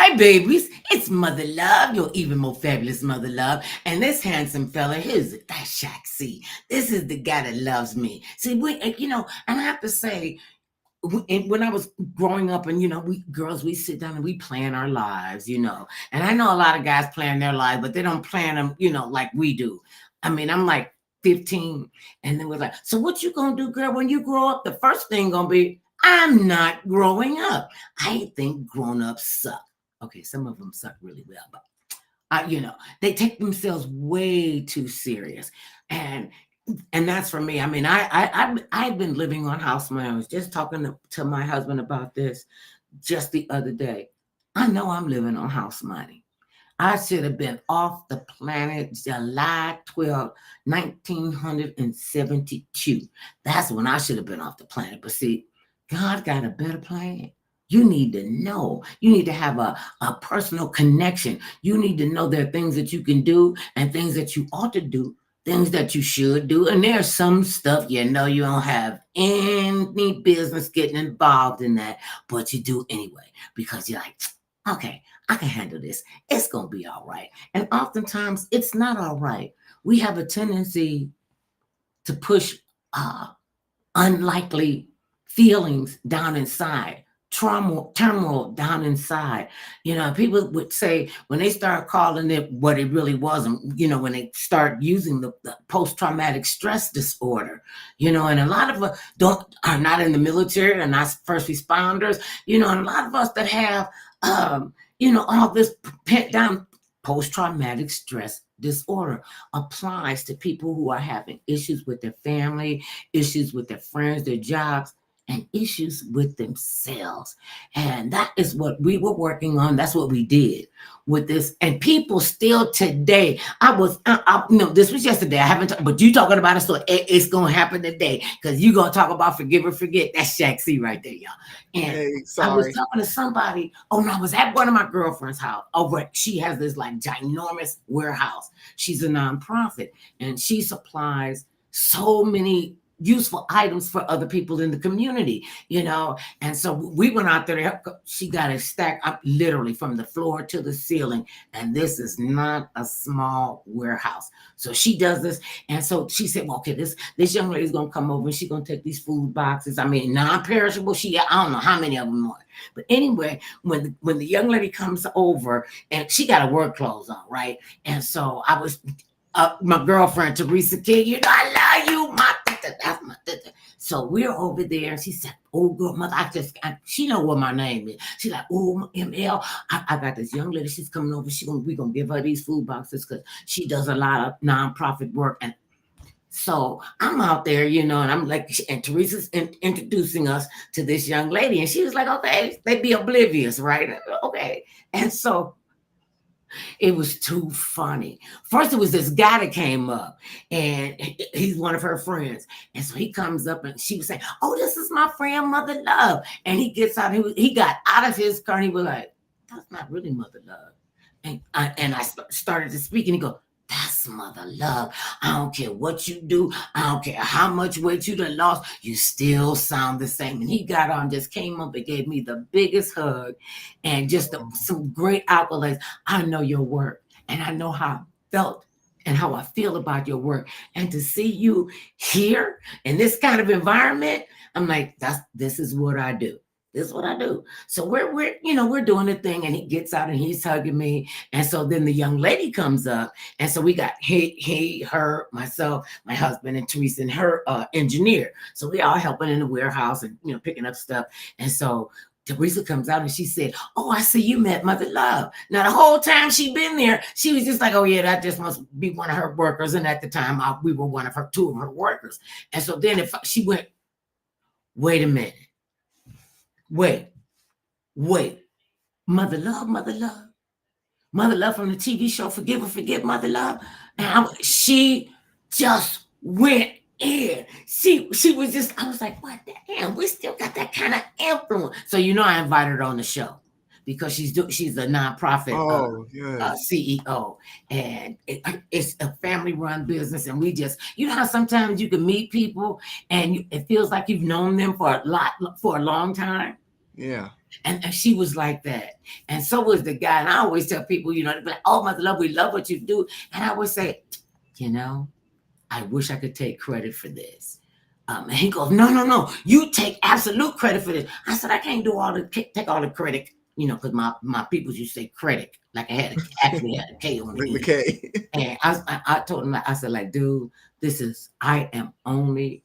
Hi, babies. It's Mother Love, your even more fabulous Mother Love. And this handsome fella, here's that's Shaq. See, this is the guy that loves me. See, and I have to say, when I was growing up, and we girls, we sit down and we plan our lives, And I know a lot of guys plan their lives, but they don't plan them, like we do. I mean, I'm like 15, and then we're like, so what you gonna do, girl, when you grow up? The first thing gonna be, I'm not growing up. I think grown-ups suck. Okay, some of them suck really well, but they take themselves way too serious. And that's for me. I mean, I've been living on house money. I was just talking to my husband about this just the other day. I know I'm living on house money. I should have been off the planet July 12th, 1972. That's when I should have been off the planet. But see, God got a better plan. You need to know. You need to have a personal connection. You need to know there are things that you can do and things that you ought to do, things that you should do. And there's some stuff you don't have any business getting involved in that, but you do anyway because you're like, okay, I can handle this. It's going to be all right. And oftentimes it's not all right. We have a tendency to push unlikely feelings down inside, turmoil down inside. People would say when they start calling it what it really wasn't, when they start using the post-traumatic stress disorder, and a lot of us are not in the military and not first responders, and a lot of us that have, all this pent down post-traumatic stress disorder applies to people who are having issues with their family, issues with their friends, their jobs, and issues with themselves. And that is what we were working on. That's what we did with this. And people still today, this was yesterday. I haven't, but you talking about it, so it's going to happen today because you're going to talk about forgive or forget. That's Shaq C right there, y'all. And Hey, I was sorry. talking to somebody. Oh, no, I was at one of my girlfriend's house. She has this like ginormous warehouse. She's a nonprofit and she supplies so many useful items for other people in the community, And so we went out there to help. She got a stack up literally from the floor to the ceiling. And this is not a small warehouse. So she does this. And so she said, well, okay, this young lady's going to come over and she's going to take these food boxes. I mean, non-perishable. I don't know how many of them are. But anyway, when the young lady comes over and she got her work clothes on, right? And so I was, my girlfriend, Teresa King, I love you, that's my sister. So we're over there, and she said, "Oh, girl, mother, she know what my name is." She's like, "Oh, ML, I got this young lady. She's coming over. We gonna give her these food boxes because she does a lot of nonprofit work." And so I'm out there, and I'm like, and Teresa's introducing us to this young lady, and she was like, "Okay," they be oblivious, right? Okay, and so it was too funny. First, it was this guy that came up, and he's one of her friends. And so he comes up, and she was saying, "Oh, this is my friend, Mother Love." And he gets out. He got out of his car, and he was like, "That's not really Mother Love." And I started to speak, and he go, "That's Mother Love. I don't care what you do. I don't care how much weight you done lost. You still sound the same." And he got on, just came up and gave me the biggest hug and just some great accolades. "I know your work, and I know how I felt and how I feel about your work. And to see you here in this kind of environment," I'm like, this is what I do. This is what I do. So we're doing the thing, and he gets out and he's hugging me. And so then the young lady comes up, and so we got her, myself, my husband, and Teresa, and her engineer. So we all helping in the warehouse and picking up stuff. And so Teresa comes out and she said, "Oh, I see you met Mother Love." Now the whole time she been there, she was just like, "Oh yeah, that just must be one of her workers." And at the time, we were two of her workers. And so then she went, "Wait a minute, wait, wait, Mother Love, Mother Love." Mother Love from the TV show Forgive or Forget, Mother Love. And she just went in. She was just, I was like, what the hell? We still got that kind of influence. So I invited her on the show because she's a nonprofit Oh, yes. CEO, and it's a family-run business. And we just, how sometimes you can meet people and it feels like you've known them for a long time. Yeah. And she was like that. And so was the guy. And I always tell people, you know, they're like, oh, Mother Love, we love what you do. And I always say, you know, I wish I could take credit for this. And he goes, no, no, no, you take absolute credit for this. I said, I can't do all the take all the credit, you know, because my people used to say credit, like I had actually had a K on the The end. K. And I told him, I said, like, dude, I am only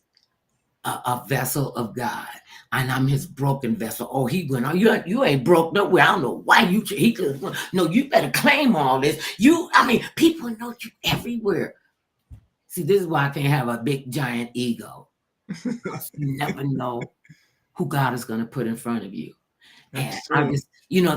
a vessel of God, and I'm His broken vessel. Oh, he went, oh, you ain't broke nowhere. I don't know why you. He just no, you better claim all this. I mean, people know you everywhere. See, this is why I can't have a big giant ego. You never know who God is going to put in front of you. And That's I true. just,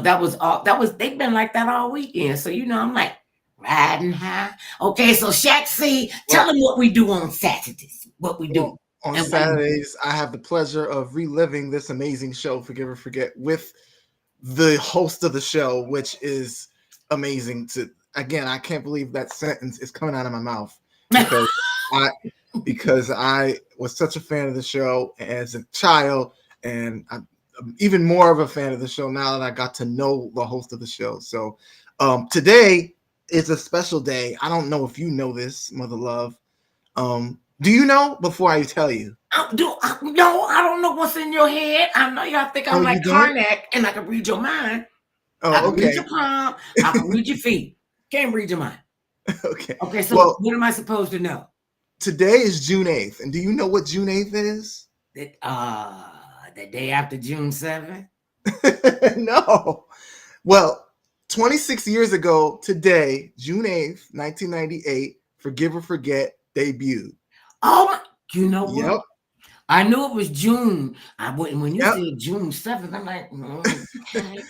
that was all. They've been like that all weekend. So I'm like riding high. Okay, so Shaq, see, tell Well, them what we do on Saturdays. What we do. on And why you Saturdays, I have the pleasure of reliving this amazing show, Forgive or Forget, with the host of the show, which is amazing. Again, I can't believe that sentence is coming out of my mouth because I because I was such a fan of the show as a child, and I'm even more of a fan of the show now that I got to know the host of the show. So today is a special day. I don't know if you know this, Mother Love. Do you know before I tell you? no, I don't know what's in your head. I know y'all think Oh, I'm you like don't? Karnak and I can read your mind. I Oh, can read okay. your palm. I can read your feet. Can't read your mind. Okay. Okay, so Well, what am I supposed to know? today is June 8th. And do you know what June 8th is? That the day after June 7th? No. Well, 26 years ago today, June 8th, 1998, Forgive or Forget debuted. Oh my, you know Yep. what? I knew it was June. I wouldn't when you Yep. said June 7th, I'm like, okay.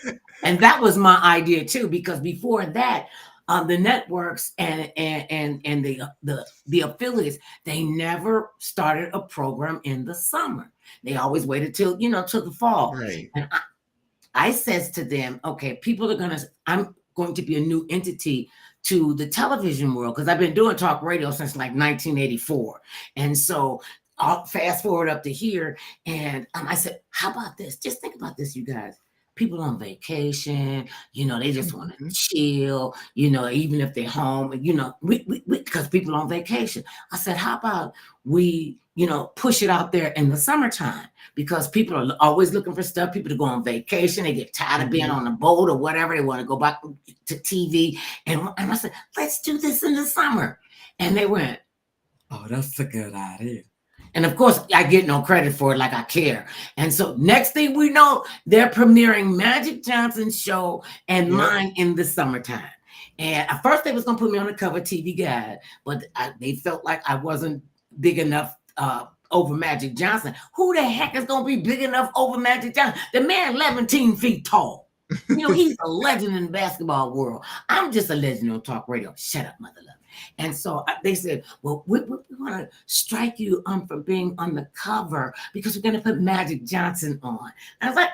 And that was my idea too, because before that, the networks and the affiliates, they never started a program in the summer. They always waited till the fall. Right. And I says to them, okay, I'm going to be a new entity to the television world because I've been doing talk radio since like 1984. And so I'll fast forward up to here. And I said, how about this? Just think about this, you guys. People on vacation, they just want to Mhm. chill, even if they're home, because people on vacation. I said, how about we, push it out there in the summertime? Because people are always looking for stuff. People to go on vacation, they get tired of being Mhm. on a boat or whatever. They want to go back to TV. And I said, let's do this in the summer. And they went, oh, that's a good idea. And of course, I get no credit for it, like I care. And so, next thing we know, they're premiering Magic Johnson's show and Yep. mine in the summertime. And at first, they was gonna put me on the cover TV Guide, but they felt like I wasn't big enough over Magic Johnson. Who the heck is gonna be big enough over Magic Johnson? The man, 17 feet tall. He's a legend in the basketball world. I'm just a legend on talk radio. Shut up, Mother Love. And so they said, well, we want to strike you from being on the cover because we're going to put Magic Johnson on. I was like,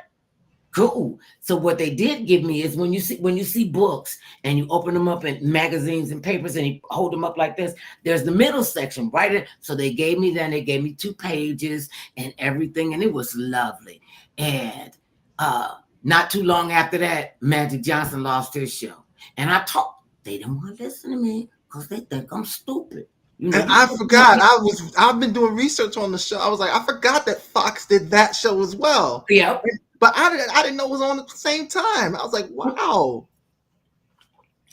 cool. So what they did give me is when you see books and you open them up in magazines and papers and you hold them up like this, there's the middle section, right? So they gave me 2 pages and everything, and it was lovely. And not too long after that, Magic Johnson lost his show. And they didn't want to listen to me because they think I'm stupid. And You I supposed to want forgot. me. I've been doing research on the show. I was like, I forgot that Fox did that show as well. Yep. But I didn't know it was on at the same time. I was like, wow.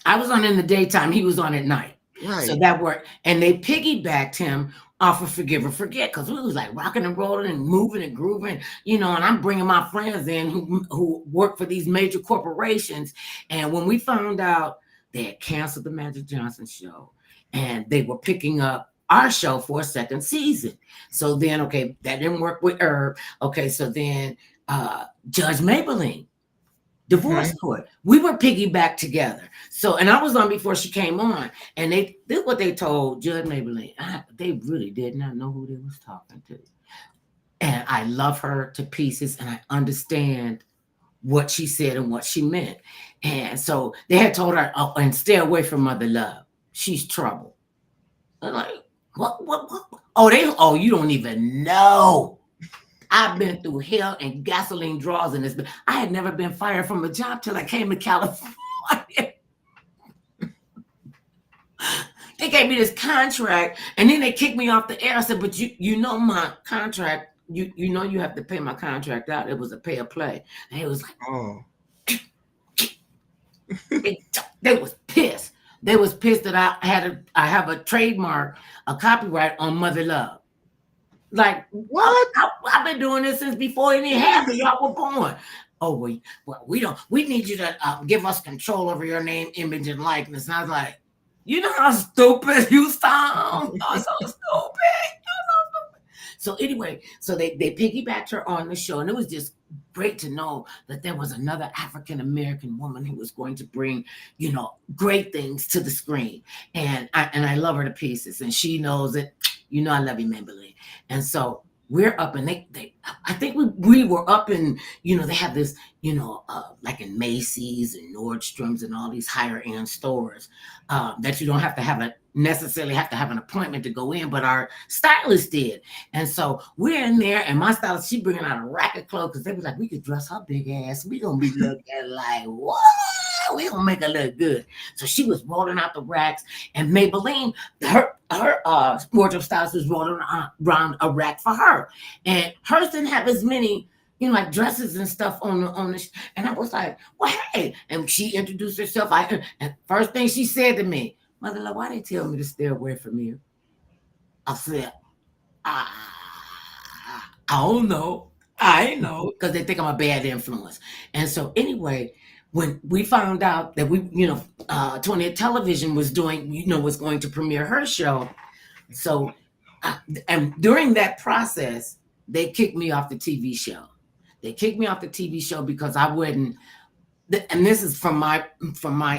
I was on in the daytime. He was on at night. So Right. that worked. And they piggybacked him off of Forgive or Forget because we was like rocking and rolling and moving and grooving, and I'm bringing my friends in who work for these major corporations. And when we found out they had canceled the Magic Johnson show and they were picking up our show for a second season. So then, okay, that didn't work with Herb. Okay, so then Judge Maybelline, divorce Mhm. court. We were piggyback together. So, and I was on before she came on, and this is what they told Judge Maybelline. They really did not know who they was talking to. And I love her to pieces, and I understand what she said and what she meant. And so they had told her, oh, and stay away from Mother Love. She's trouble. I'm like, what? Oh, you don't even know. I've been through hell and gasoline draws in this. I had never been fired from a job till I came to California. They gave me this contract, and then they kicked me off the air. I said, "But you know my contract. You know you have to pay my contract out. It was a pay or play." And it was like, Oh. they was pissed. They was pissed that I have a trademark, a copyright on Mother Love. Like, What? I've been doing this since before any half of y'all were born. Oh, we need you to give us control over your name, image, and likeness. And I was like, you know how stupid you sound? You're so stupid. So anyway, so they piggybacked her on the show, and it was just great to know that there was another African American woman who was going to bring, great things to the screen. And I love her to pieces, and she knows it. I love you, Maybelline. And so we're up, and I think we were up in, they have this, like in Macy's and Nordstrom's and all these higher end stores that you don't have to necessarily have to have an appointment to go in, but our stylist did. And so we're in there, and my stylist, she bringing out a rack of clothes because they was like, we could dress her big ass. We gonna be looking like, what? We gonna make her look good. So she was rolling out the racks, and Maybelline, her wardrobe stylist was rolling around a rack for her, and hers didn't have as many, like dresses and stuff on the. And I was like, well, hey, and she introduced herself. And first thing she said to me, Mother Love, why they tell me to stay away from you? I said, I don't know. I know, because they think I'm a bad influence. And so anyway, when we found out that 20th Television was doing, was going to premiere her show. So, and during that process, they kicked me off the TV show. They kicked me off the TV show because I wouldn't, and this is from my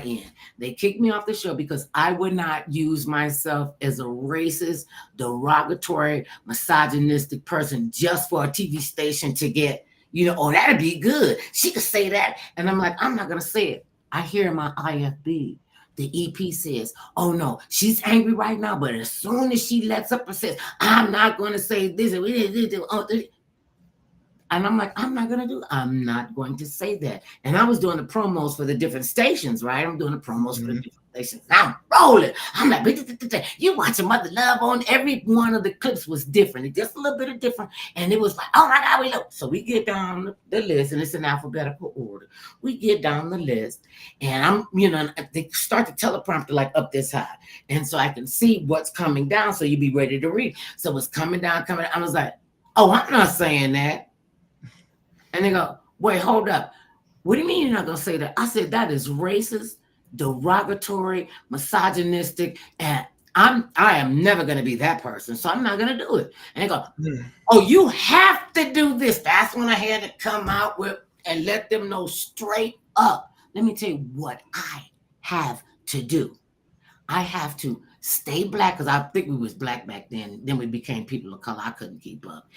end. They kicked me off the show because I would not use myself as a racist, derogatory, misogynistic person just for a TV station to get, oh, that'd be good. She could say that. And I'm like, I'm not going to say it. I hear my IFB. The EP says, oh no, she's angry right now, but as soon as she lets up and says, I'm not going to say this, and I'm like, I'm not going to say that. And I was doing the promos for the different stations, right? I'm doing the promos for the different stations. I'm rolling. I'm like, you watching Mother Love on every one of the clips was different. It's just a little bit of different. And it was like, oh my God, we look. So we get down the list, and it's in alphabetical order. We get down the list, and they start the teleprompter like up this high. And so I can see what's coming down. So you be ready to read. So it's coming down. I was like, oh, I'm not saying that. And they go, wait, hold up. What do you mean you're not going to say that? I said, that is racist, derogatory, misogynistic, and I am never going to be that person, so I'm not going to do it. And they go, oh, you have to do this. That's when I had to come out with and let them know straight up. Let me tell you what I have to do. I have to stay black, because I think we was black back then. Then we became people of color. I couldn't keep up.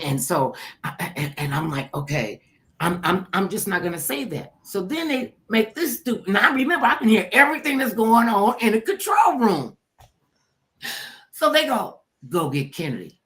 And so, and I'm like, okay, I'm just not going to say that. So then they make this stupid. Now remember, I can hear everything that's going on in the control room. So they go get Kennedy.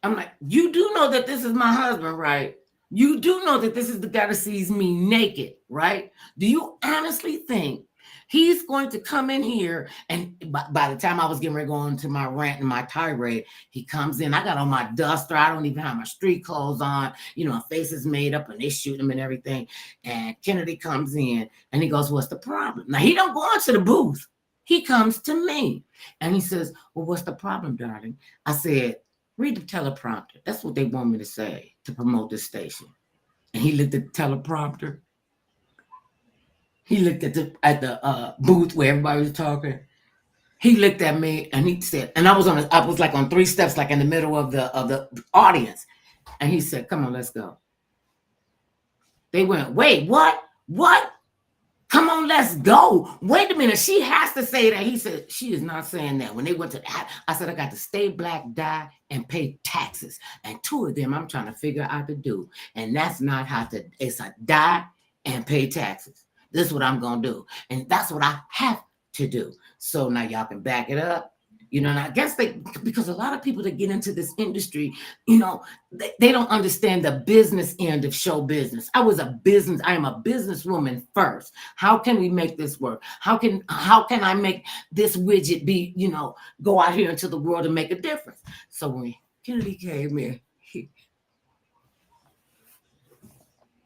I'm like, you do know that this is my husband, right? You do know that this is the guy that sees me naked, right? Do you honestly think he's going to come in here, and by the time I was getting ready to go into my rant and my tirade, he comes in. I got on my duster. I don't even have my street clothes on. My face is made up, and they shoot him and everything. And Kennedy comes in, and he goes, what's the problem? Now, he don't go into the booth. He comes to me, and he says, well, what's the problem, darling? I said, read the teleprompter. That's what they want me to say to promote this station. And he looked at the teleprompter. He looked at the booth where everybody was talking. He looked at me, and he said, and I was like on 3 steps, like in the middle of the audience. And he said, come on, let's go. They went, wait, what? What? Come on, let's go. Wait a minute. She has to say that. He said, she is not saying that. When they went to that, I said, I got to stay black, die, and pay taxes. And 2 of them I'm trying to figure out how to do. And that's not how to, it's a die and pay taxes. This is what I'm going to do. And that's what I have to do. So now y'all can back it up. And I guess because a lot of people that get into this industry, they don't understand the business end of show business. I am a businesswoman first. How can we make this work? How can I make this widget be, go out here into the world and make a difference? So when Kennedy came in,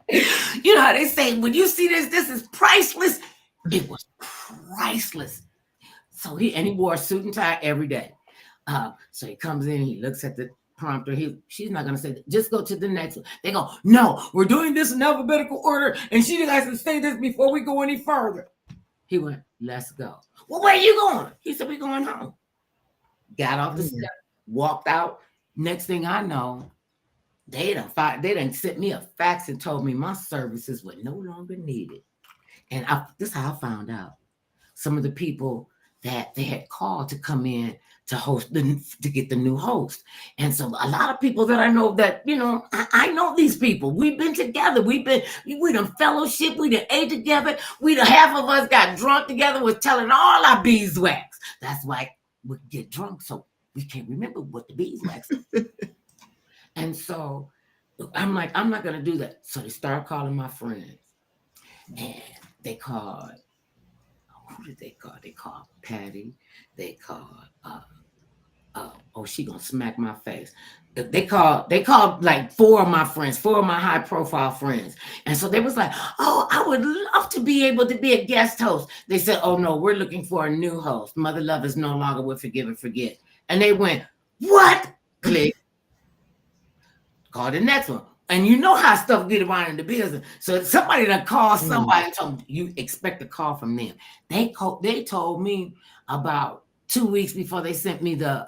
you know how they say, when you see this is priceless. It was priceless. So he wore a suit and tie every day. So he comes in, he looks at the prompter. She's not gonna say that. Just go to the next one. They go, no, we're doing this in alphabetical order, and she has to say this before we go any further. He went, let's go. Well, where are you going? He said, we're going home. Got off the step, walked out. Next thing I know, they done sent me a fax and told me my services were no longer needed. And this is how I found out. Some of the people that they had called to come in to host to get the new host. And so a lot of people that I know that, I know these people. We've been together. We done fellowship. We done ate together. Half of us got drunk together, was telling all our beeswax. That's why we get drunk, so we can't remember what the beeswax is. And so I'm like, I'm not going to do that. So they start calling my friends. And they called, who did they call? They called Patty. They called, she gonna smack my face. They called like four of my high profile friends. And so they was like, oh, I would love to be able to be a guest host. They said, oh no, we're looking for a new host. Mother Love is no longer with Forgive and Forget. And they went, what? Click. Call the next one. And you know how stuff get around in the business. So somebody that calls somebody and told them, you expect a call from them. They told me about 2 weeks before they sent me the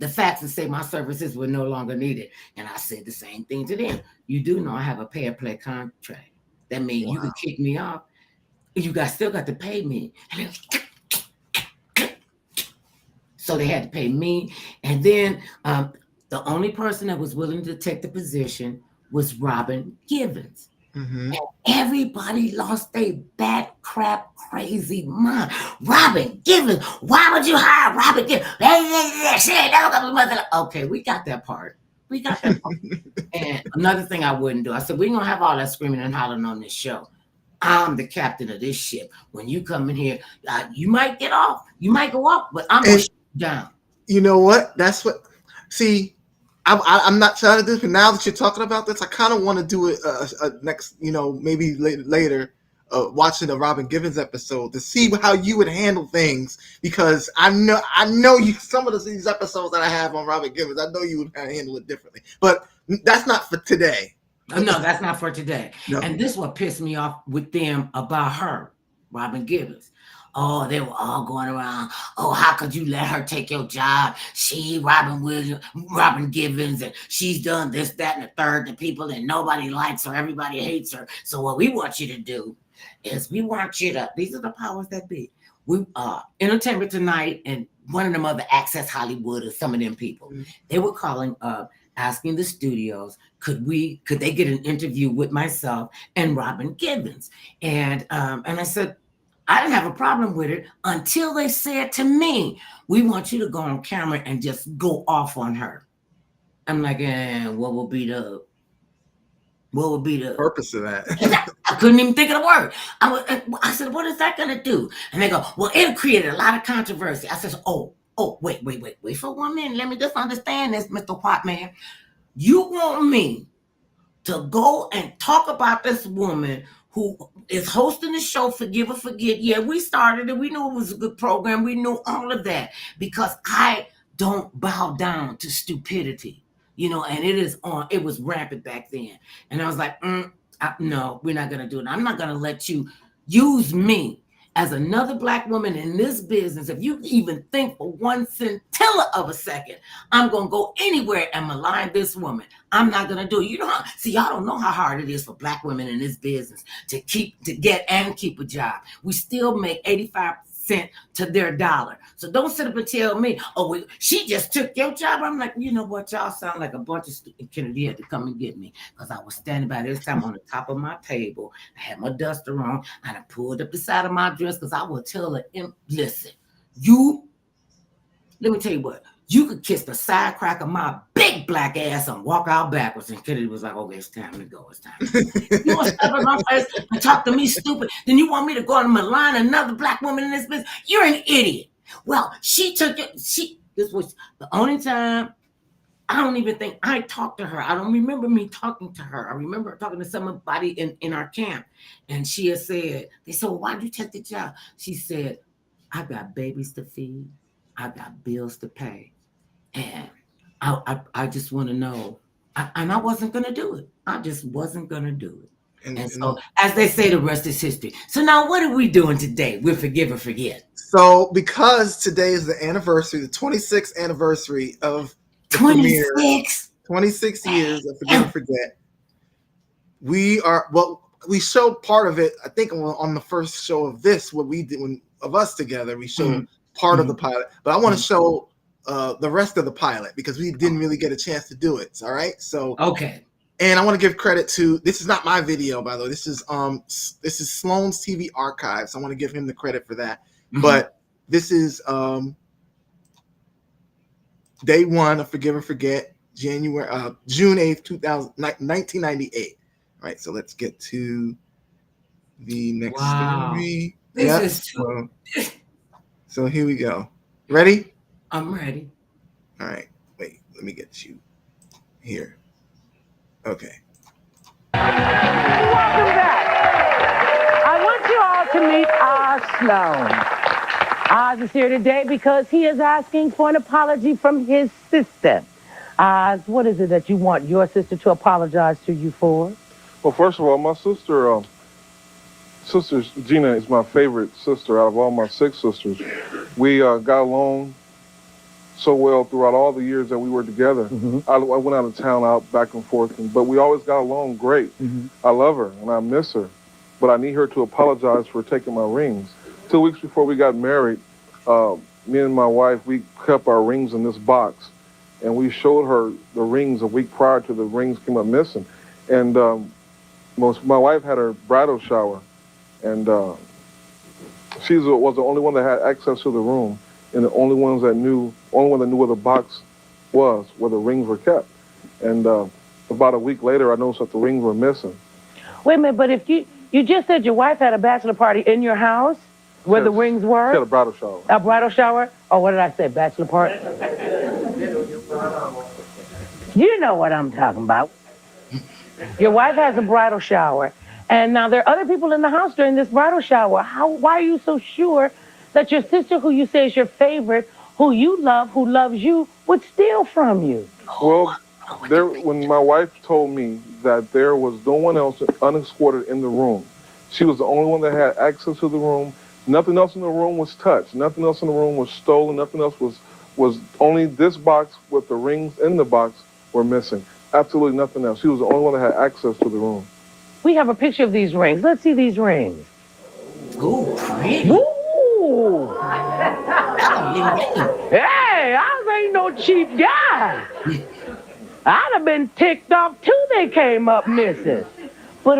fax to say my services were no longer needed. And I said the same thing to them. You do know I have a pay-or-play contract. That means you can kick me off. You still got to pay me. So they had to pay me. And then the only person that was willing to take the position was Robin Givens. Mm-hmm. And everybody lost their bat crap crazy mind. Robin Givens, why would you hire Robin Givens? Okay, we got that part. And another thing I wouldn't do, I said, we're going to have all that screaming and hollering on this show. I'm the captain of this ship. When you come in here, you might get off. You might go off, but I'm going to shut you down. You know what? That's what, see, I'm not trying to do this, but now that you're talking about this, I kind of want to do it next, maybe later, watching a Robin Givens episode to see how you would handle things, because I know you, some of these episodes that I have on Robin Givens, I know you would handle it differently, but that's not for today. No, that's not for today. No. And this is what pissed me off with them about her, Robin Givens. Oh, they were all going around. Oh, how could you let her take your job? Robin Givens, and she's done this, that, and the third to people, and nobody likes her. Everybody hates her. So what we want you to do is these are the powers that be. We Entertainment Tonight and one of them other Access Hollywood or some of them people, they were calling up, asking the studios, could they get an interview with myself and Robin Givens? And I said, I didn't have a problem with it until they said to me, we want you to go on camera and just go off on her. I'm like, what will be the purpose of that? I couldn't even think of the word. I said, what is that going to do? And they go, well, it created a lot of controversy. I said, wait for 1 minute. Let me just understand this, Mr. Whiteman. You want me to go and talk about this woman who is hosting the show, Forgive or Forget? Yeah, we started it. We knew it was a good program. We knew all of that, because I don't bow down to stupidity, and it was rampant back then. And I was like, no, we're not going to do it. I'm not going to let you use me as another Black woman in this business. If you even think for one scintilla of a second, I'm going to go anywhere and malign this woman. I'm not going to do it. Y'all don't know how hard it is for Black women in this business to get and keep a job. We still make 85 cents to their dollar. So don't sit up and tell me, she just took your job. I'm like, you know what? Y'all sound like a bunch of stupid. Kennedy had to come and get me, because I was standing by this time on the top of my table. I had my duster on, and I pulled up the side of my dress, because I would tell her, listen, you Let me tell you what. You could kiss the side crack of my big black ass and walk out backwards. And Kennedy was like, okay, it's time to go. It's time to go. You want to step in my face and talk to me stupid? Then you want me to go and malign another black woman in this business? You're an idiot. Well, she took it. This was the only time. I don't even think I talked to her. I don't remember me talking to her. I remember talking to somebody in our camp. And she had said, they said, well, why'd you take the job? She said, I got babies to feed. I got bills to pay. And I just want to know. And I wasn't going to do it. I just wasn't going to do it. And so, as they say, the rest is history. So now what are we doing today? We're Forgive and Forget. So because today is the anniversary, the 26th anniversary of the 26? premiere, 26 years of Forgive and Forget. We showed part of it, I think, on the first show of this, what we did of us together. We showed part of the pilot, but I want to show the rest of the pilot because we didn't really get a chance to do it. All right. So, okay. And I want to give credit to, this is not my video, by the way. This is Sloan's TV Archives. I want to give him the credit for that. But this is day one of Forgive and Forget, June 8th, 1998. All right, so let's get to the next story. This is so here we go. Ready? I'm ready. All right. Wait, let me get you here. Okay. Welcome back. I want you all to meet Oz Sloan. Oz is here today because he is asking for an apology from his sister. Oz, what is it that you want your sister to apologize to you for? Well, first of all, my sister Gina is my favorite sister out of all my 6 sisters. We got along so well throughout all the years that we were together. I went out of town, out back and forth, but we always got along great. I love her and I miss her, but I need her to apologize for taking my rings. 2 weeks before we got married, me and my wife, we kept our rings in this box, and we showed her the rings a week prior to the rings came up missing. And my wife had her bridal shower, and she was the only one that had access to the room, and the only one that knew where the box was, where the rings were kept. And about a week later, I noticed that the rings were missing. Wait a minute, but if you just said your wife had a bachelor party in your house where the rings were? She had a bridal shower. A bridal shower? Oh, what did I say? Bachelor party? You know what I'm talking about. Your wife has a bridal shower, and now there are other people in the house during this bridal shower. Why are you so sure that your sister, who you say is your favorite, who you love, who loves you, would steal from you? Well, when my wife told me that there was no one else unescorted in the room, she was the only one that had access to the room. Nothing else in the room was touched. Nothing else in the room was stolen. Nothing else was only this box with the rings in the box were missing. Absolutely nothing else. She was the only one that had access to the room. We have a picture of these rings. Let's see these rings. Ooh, pretty. Ooh. Hey, I ain't no cheap guy. I'd have been ticked off too they came up missing. But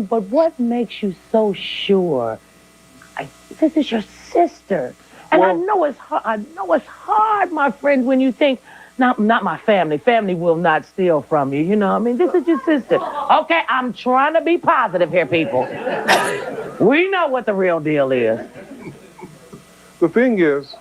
but what makes you so sure? This is your sister. And well, I know it's hard, my friend, when you think, not my family. Family will not steal from you, you know. I mean, this is your sister. Okay, I'm trying to be positive here, people. We know what the real deal is. The thing is,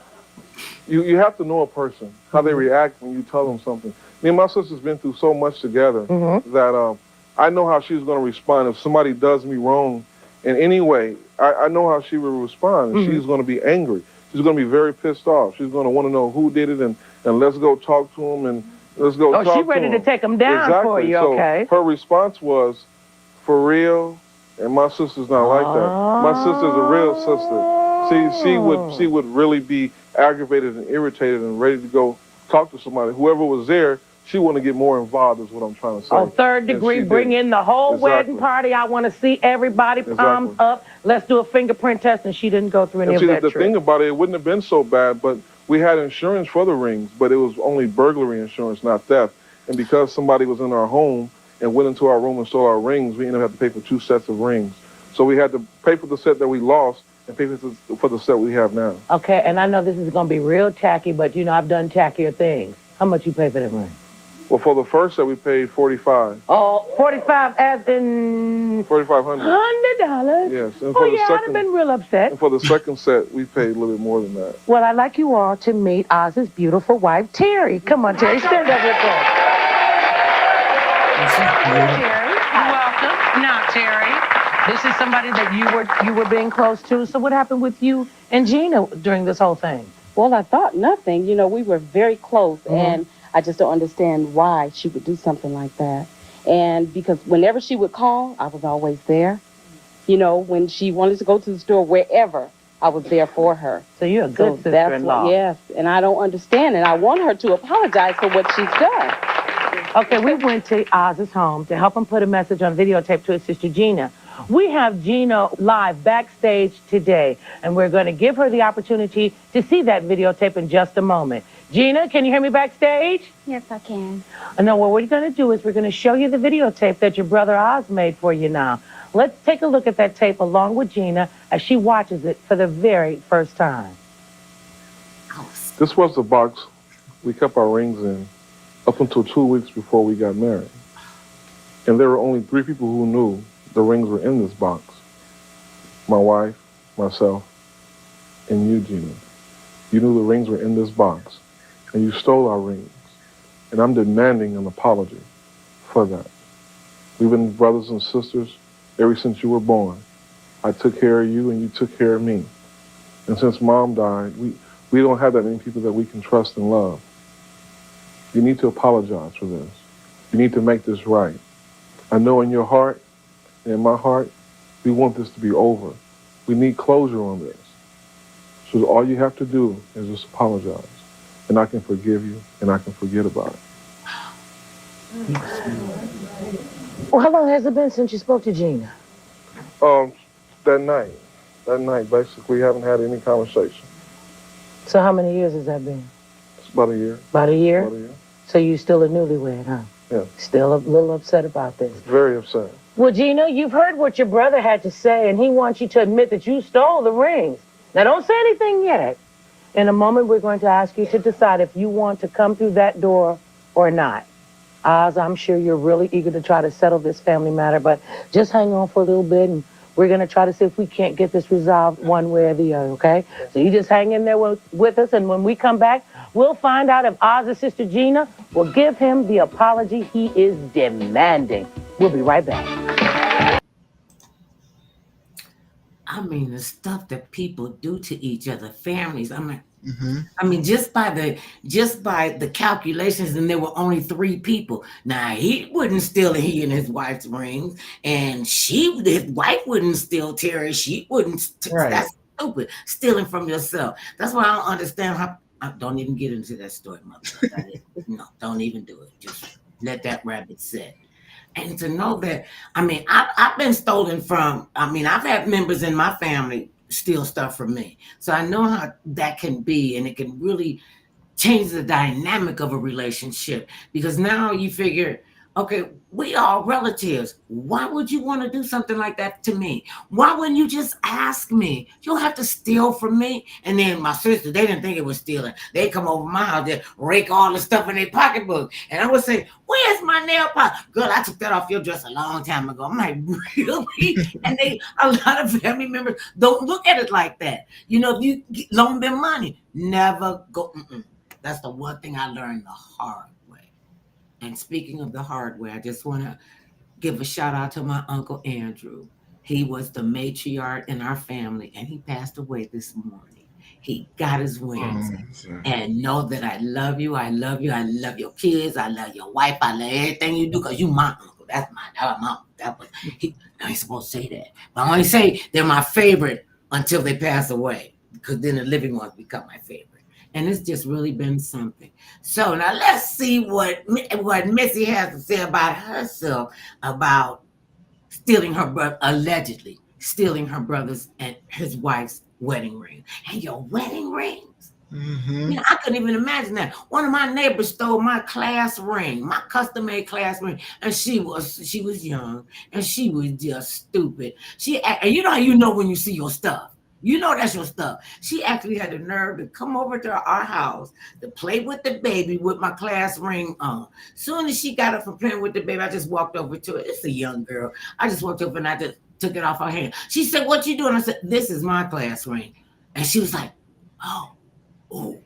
you have to know a person, how they react when you tell them something. Me and my sister's been through so much together that I know how she's going to respond. If somebody does me wrong in any way, I know how she will respond. And she's going to be angry. She's going to be very pissed off. She's going to want to know who did it, and let's go talk to him, and let's go talk to him. Oh, she's ready to take him down for you, okay. So her response was, for real, and my sister's not like that. My sister's a real sister. She would really be aggravated and irritated and ready to go talk to somebody. Whoever was there, she wanted to get more involved is what I'm trying to say. Oh, third degree, bring in the whole wedding party. I want to see everybody, palms up. Let's do a fingerprint test, and she didn't go through any of that The thing about it wouldn't have been so bad, but we had insurance for the rings, but it was only burglary insurance, not theft. And because somebody was in our home and went into our room and stole our rings, we ended up having to pay for 2 sets of rings. So we had to pay for the set that we lost and pay for the set we have now. Okay, and I know this is gonna be real tacky, but you know I've done tackier things. How much you pay for that ring? Well, for the first set we paid 45. Oh, 45 as in $4,500. $100. Yes. And Oh for the yeah, I'd have second, been real upset. and for the second set we paid a little bit more than that. Well, I'd like you all to meet Oz's beautiful wife, Terry. Come on, Terry, stand up with us. Terry, welcome. Now, Terry, this is somebody that you were being close to. So what happened with you and Gina during this whole thing? Well, I thought nothing. You know, we were very close, and I just don't understand why she would do something like that. And because whenever she would call, I was always there. You know, when she wanted to go to the store, wherever, I was there for her. So you're a good So that's sister-in-law. what, yes, and I don't understand, and I want her to apologize for what she's done. Okay, we went to Oz's home to help him put a message on videotape to his sister Gina. We have Gina live backstage today, and we're going to give her the opportunity to see that videotape in just a moment. Gina, can you hear me backstage? Yes, I can. No, what we're going to do is we're going to show you the videotape that your brother Oz made for you now. Let's take a look at that tape along with Gina as she watches it for the very first time. This was the box we kept our rings in up until 2 weeks before we got married. And there were only 3 people who knew the rings were in this box. My wife, myself, and you, Gina. You knew the rings were in this box, and you stole our rings. And I'm demanding an apology for that. We've been brothers and sisters ever since you were born. I took care of you, and you took care of me. And since Mom died, we don't have that many people that we can trust and love. You need to apologize for this. You need to make this right. I know in your heart, and in my heart, we want this to be over. We need closure on this. So all you have to do is just apologize. And I can forgive you, and I can forget about it. Well, how long has it been since you spoke to Gina? That night, basically, haven't had any conversation. So how many years has that been? It's about a year. About a year? About a year. So you still a newlywed, huh? Yeah. Still a little upset about this. Very upset. Well, Gina, you've heard what your brother had to say, and he wants you to admit that you stole the rings. Now, don't say anything yet. In a moment, we're going to ask you to decide if you want to come through that door or not. Oz, I'm sure you're really eager to try to settle this family matter, but just hang on for a little bit, and we're going to try to see if we can't get this resolved one way or the other, okay? So you just hang in there with us, and when we come back, we'll find out if Oz's sister Gina will give him the apology he is demanding. We'll be right back. I mean, the stuff that people do to each other, families. I'm like, I mean, just by the calculations, and there were only 3 people. Now he wouldn't steal he and his wife's rings, and his wife wouldn't steal Terry. She wouldn't. Right. That's stupid. Stealing from yourself. That's why I don't understand how. Don't even get into that story, mother. No, don't even do it. Just let that rabbit sit. And to know that, I mean, I've been stolen from. I mean, I've had members in my family steal stuff from me. So I know how that can be, and it can really change the dynamic of a relationship, because now you figure, okay, we all relatives. Why would you want to do something like that to me? Why wouldn't you just ask me? You don't have to steal from me. And then my sister, they didn't think it was stealing. They come over my house, they rake all the stuff in their pocketbook. And I would say, where's my nail polish? Girl, I took that off your dress a long time ago. I'm like, really? And a lot of family members don't look at it like that. You know, if you loan them money, never go. That's the one thing I learned the hard way. And speaking of the hard way, I just want to give a shout out to my Uncle Andrew. He was the matriarch in our family, and he passed away this morning. He got his wings. And know that I love you. I love you. I love your kids. I love your wife. I love everything you do, because you my uncle. That's my mom. I ain't supposed to say that. But I only say they're my favorite until they pass away, because then the living ones become my favorite. And it's just really been something. So now let's see what Missy has to say about herself, about allegedly stealing her brother's and his wife's wedding ring. And your wedding rings? You know, I couldn't even imagine that. One of my neighbors stole my class ring, my custom-made class ring, and she was young, and she was just stupid. And you know how you know when you see your stuff. You know that's your stuff. She actually had the nerve to come over to our house to play with the baby with my class ring on. Soon as she got up from playing with the baby, I just walked over to it. It's a young girl. I just walked over and I just took it off her hand. She said, "What you doing?" I said, "This is my class ring." And she was like, "Oh, oh."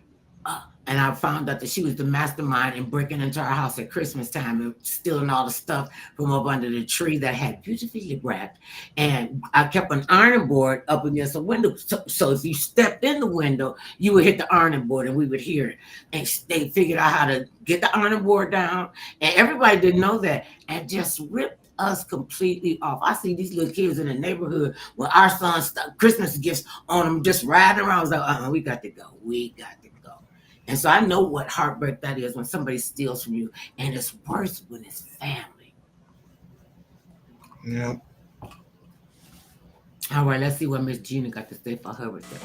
And I found out that she was the mastermind in breaking into our house at Christmas time and stealing all the stuff from up under the tree that had beautifully wrapped. And I kept an ironing board up against the window. So if you stepped in the window, you would hit the ironing board and we would hear it. And they figured out how to get the ironing board down. And everybody didn't know that and just ripped us completely off. I see these little kids in the neighborhood with our son's Christmas gifts on them just riding around. I was like, we got to go. We got to go. And so I know what heartbreak that is when somebody steals from you, and it's worse when it's family. Yeah. All right, let's see what Miss Gina got to say for her birthday.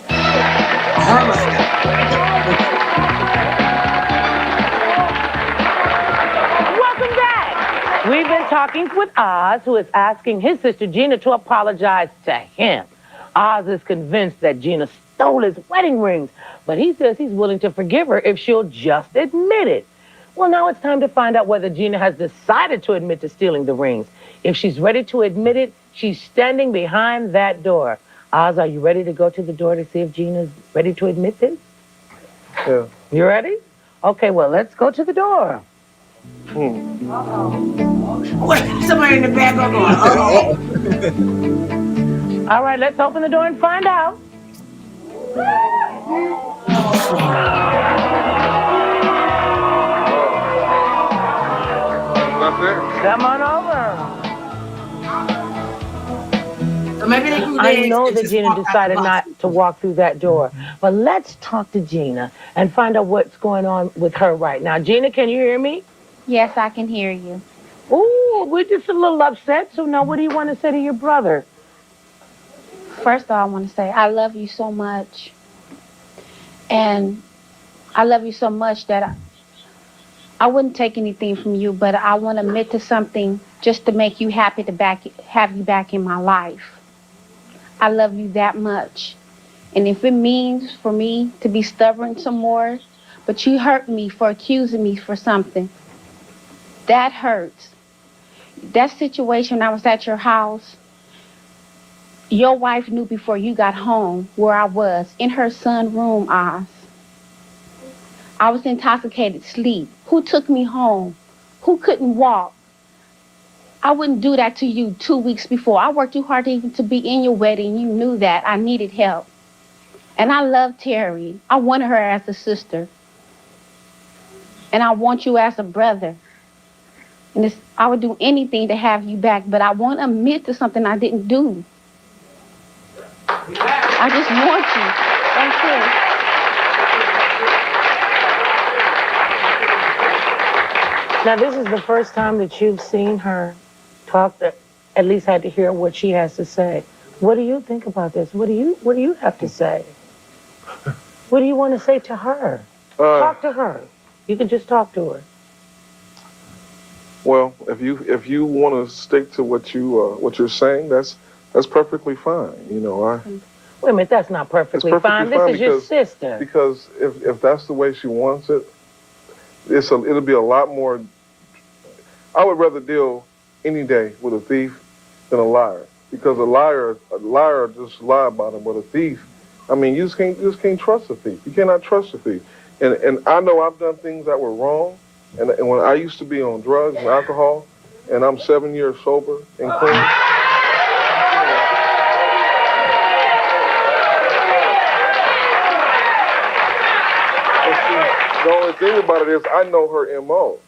Welcome back. We've been talking with Oz, who is asking his sister Gina to apologize to him. Oz is convinced that Gina stole his wedding rings, but he says he's willing to forgive her if she'll just admit it. Well, now it's time to find out whether Gina has decided to admit to stealing the rings. If she's ready to admit it, she's standing behind that door. Oz, are you ready to go to the door to see if Gina's ready to admit this? Yeah. You ready? Okay, well, let's go to the door. Wait, somebody in the back are going, All right, let's open the door and find out. Not there. Come on over. So maybe they I know that Gina decided not to walk through that door, but let's talk to Gina and find out what's going on with her right now. Gina, can you hear me? Yes, I can hear you. Ooh, we're just a little upset. So now what do you want to say to your brother? First of all, I want to say I love you so much. And I love you so much that I wouldn't take anything from you, but I want to admit to something just to make you happy to have you back in my life. I love you that much. And if it means for me to be stubborn some more, but you hurt me for accusing me for something, that hurts. That situation, I was at your house. Your wife knew before you got home where I was, in her son's room, Oz. I was intoxicated, sleep. Who took me home? Who couldn't walk? I wouldn't do that to you 2 weeks before. I worked too hard even to be in your wedding. You knew that. I needed help. And I love Terry. I wanted her as a sister. And I want you as a brother. And I would do anything to have you back, but I won't admit to something I didn't do. I just want you. That's it. Now, this is the first time that you've seen her talk, at least had to hear what she has to say. What do you think about this? What do you have to say? What do you want to say to her? Talk to her. You can just talk to her. Well, if you want to stick to what you're saying, that's perfectly fine. You know, Wait a minute, that's not perfectly fine. This is your sister. Because if that's the way she wants it, it'll be a lot more. I would rather deal any day with a thief than a liar, because a liar just lie about him, but a thief, I mean, you just can't trust a thief. You cannot trust a thief. And I know I've done things that were wrong, and when I used to be on drugs and alcohol, and I'm 7 years sober and clean. The only thing about it is I know her MO.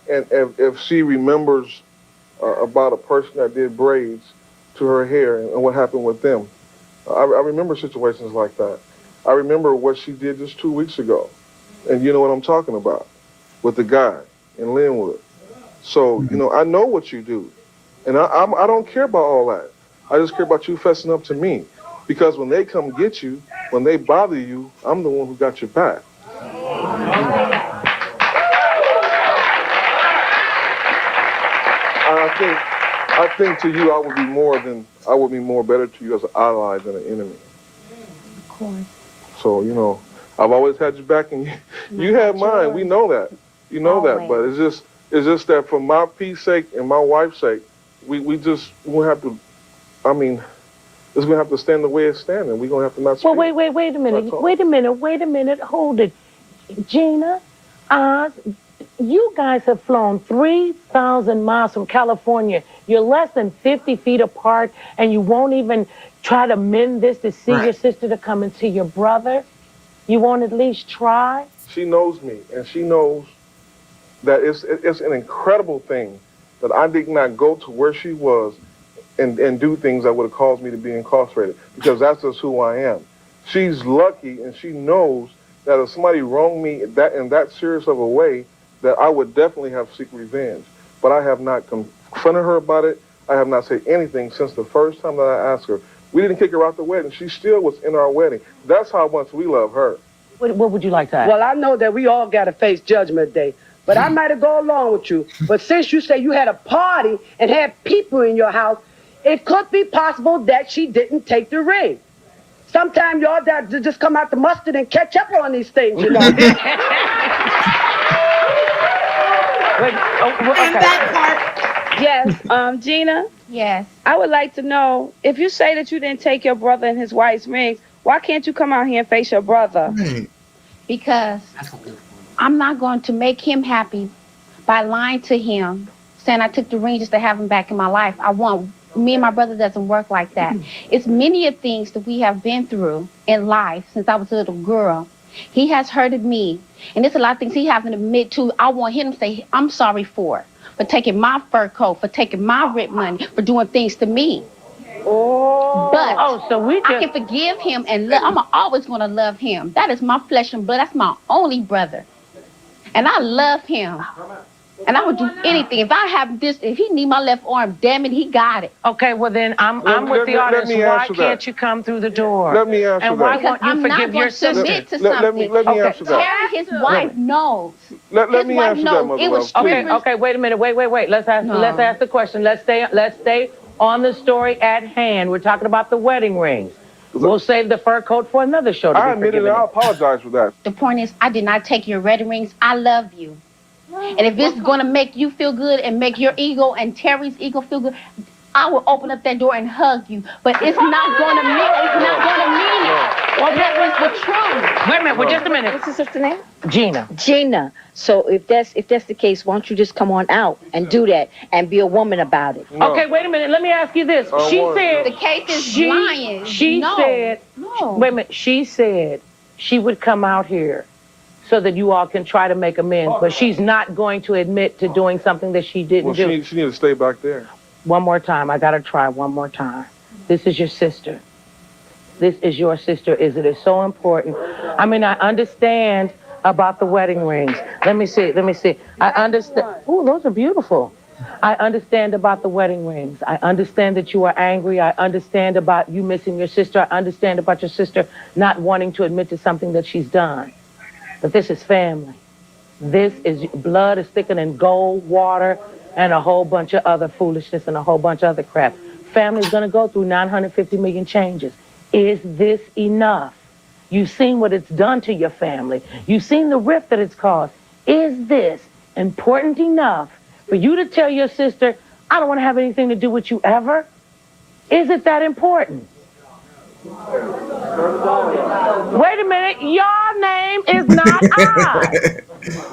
And if she remembers about a person that did braids to her hair and what happened with them, I remember situations like that. I remember what she did just 2 weeks ago. And you know what I'm talking about, with the guy in Linwood. So, you know, I know what you do. And I don't care about all that. I just care about you fessing up to me. Because when they come get you, when they bother you, I'm the one who got your back. I think to you, I would be more better to you as an ally than an enemy. course. So, I've always had your back, and you had mine. We know that. You know that. But it's just that for my peace sake and my wife's sake, we just won't have to, I mean, it's going to have to stand the way it's standing. We're going to have to not speak. Well, wait a minute. Hold it. Gina, you guys have flown 3,000 miles from California. You're less than 50 feet apart, and you won't even try to mend this to see your sister to come and see your brother? You won't at least try? She knows me, and she knows that it's an incredible thing that I did not go to where she was and do things that would have caused me to be incarcerated, because that's just who I am. She's lucky, and she knows that if somebody wronged me in that serious of a way, that I would definitely have seek revenge. But I have not confronted her about it. I have not said anything since the first time that I asked her. We didn't kick her out the wedding. She still was in our wedding. That's how much we love her. What would you like to ask? Well, I know that we all got to face Judgment Day, but I might have gone along with you. But since you say you had a party and had people in your house, it could be possible that she didn't take the ring. Sometimes y'all got to just come out the mustard and catch up on these things, you know. In that part. Yes, Gina? Yes. I would like to know, if you say that you didn't take your brother and his wife's rings, why can't you come out here and face your brother? Because I'm not going to make him happy by lying to him, saying I took the ring just to have him back in my life. Me and my brother doesn't work like that. It's many of things that we have been through in life since I was a little girl. He has hurted me, and there's a lot of things he hasn't admit to. I want him to say, I'm sorry for taking my fur coat, for taking my rent money, for doing things to me. But I can forgive him, and I'm always going to love him. That is my flesh and blood. That's my only brother. And I love him. And I would do anything. If he need my left arm, damn it, he got it. Okay, well then I'm with the audience. Why can't you come through the door? Let me answer that. And why won't you forgive your sister? Let me answer that. Terry, his wife knows. Let me answer that, Mother. Okay, wait a minute. Wait. Let's ask the question. Let's stay on the story at hand. We're talking about the wedding rings. We'll save the fur coat for another show. I admit it. I apologize for that. The point is, I did not take your wedding rings. I love you. And if it's going to make you feel good and make your ego and Terry's ego feel good, I will open up that door and hug you. But it's not going to mean it. Well, that was the truth. Wait a minute. Well, just a minute. What's your sister's name? Gina. Gina. So if that's the case, why don't you just come on out and do that and be a woman about it? No. Okay, wait a minute. Let me ask you this. She said the case is lying. She said. Wait a minute. She said she would come out here so that you all can try to make amends, but she's not going to admit to doing something that she didn't do. She needs to stay back there. One more time. I got to try one more time. This is your sister. This is your sister. It is so important. I mean, I understand about the wedding rings. Let me see. I understand. Oh, those are beautiful. I understand about the wedding rings. I understand that you are angry. I understand about you missing your sister. I understand about your sister not wanting to admit to something that she's done. But this is family. This is blood is thicker than gold, water, and a whole bunch of other foolishness and a whole bunch of other crap. Family's going to go through 950 million changes. Is this enough? You've seen what it's done to your family. You've seen the rift that it's caused. Is this important enough for you to tell your sister, I don't want to have anything to do with you ever? Is it that important? Wait a minute, your name is not I.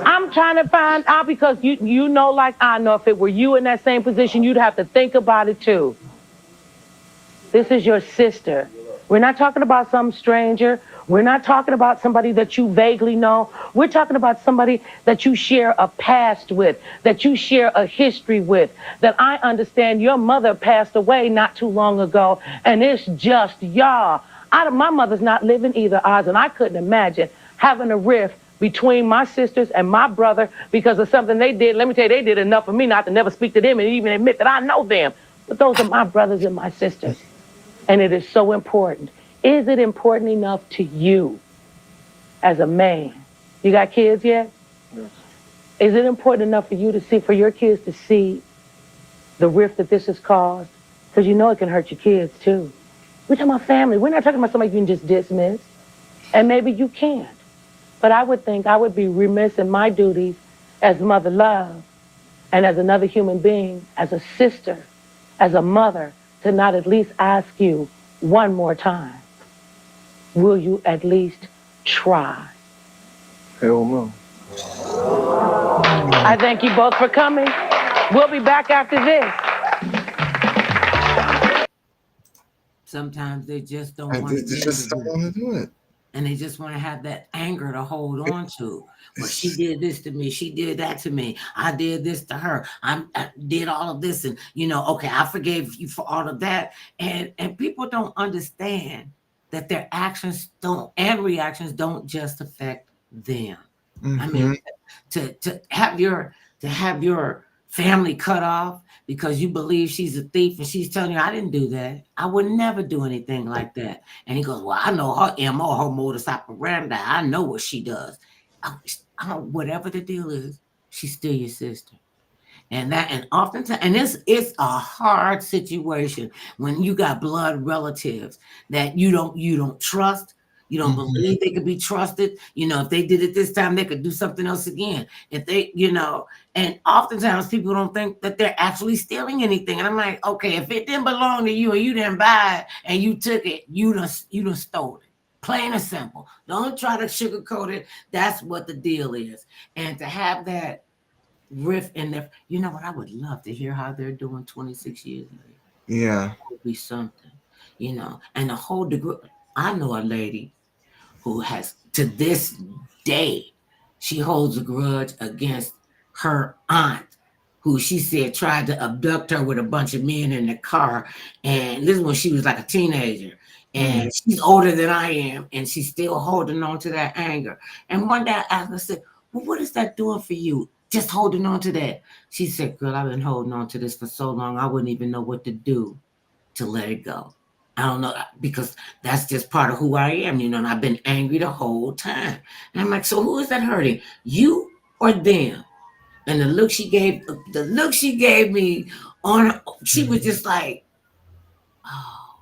I'm trying to find out because you know like I know if it were you in that same position, you'd have to think about it too. This is your sister. We're not talking about some stranger. We're not talking about somebody that you vaguely know. We're talking about somebody that you share a past with, that you share a history with, that I understand your mother passed away not too long ago, and it's just y'all. My mother's not living either, Oz, and I couldn't imagine having a rift between my sisters and my brother because of something they did. Let me tell you, they did enough for me not to never speak to them and even admit that I know them. But those are my brothers and my sisters, and it is so important. Is it important enough to you as a man? You got kids yet? Yes. Is it important enough for you to see, for your kids to see the rift that this has caused? Because you know it can hurt your kids too. We're talking about family. We're not talking about somebody you can just dismiss. And maybe you can't. But I would think I would be remiss in my duties as mother love and as another human being, as a sister, as a mother, to not at least ask you one more time, will you at least try? Hell no. I thank you both for coming. We'll be back after this. Sometimes they just don't I want just, just don't want to do it. and they just want to have that anger to hold on to. Well, she did this to me. She did that to me. I did this to her. I did all of this, and okay, I forgave you for all of that. And people don't understand that their actions don't and reactions don't just affect them. I mean, to have your family cut off because you believe she's a thief and she's telling you, I didn't do that. I would never do anything like that. And he goes, well, I know her MO, her modus operandi. I know what she does. Whatever the deal is, she's still your sister. And oftentimes, and it's a hard situation when you got blood relatives that you don't trust. You don't believe they could be trusted. If they did it this time, they could do something else again. If they, and oftentimes people don't think that they're actually stealing anything. And I'm like, okay, if it didn't belong to you and you didn't buy it and you took it, you done stole it. Plain and simple. Don't try to sugarcoat it. That's what the deal is. And to have that riff in there, what I would love to hear how they're doing 26 years later. Yeah. That would be something, and the whole degree. I know a lady who has, to this day, she holds a grudge against her aunt, who she said tried to abduct her with a bunch of men in the car. And this is when she was like a teenager. And she's older than I am, and she's still holding on to that anger. And one day I asked her, I said, well, what is that doing for you? Just holding on to that. She said, girl, I've been holding on to this for so long, I wouldn't even know what to do to let it go. I don't know, because that's just part of who I am, and I've been angry the whole time. And I'm like, so who is that hurting? You or them? And the look she gave me she was just like, oh,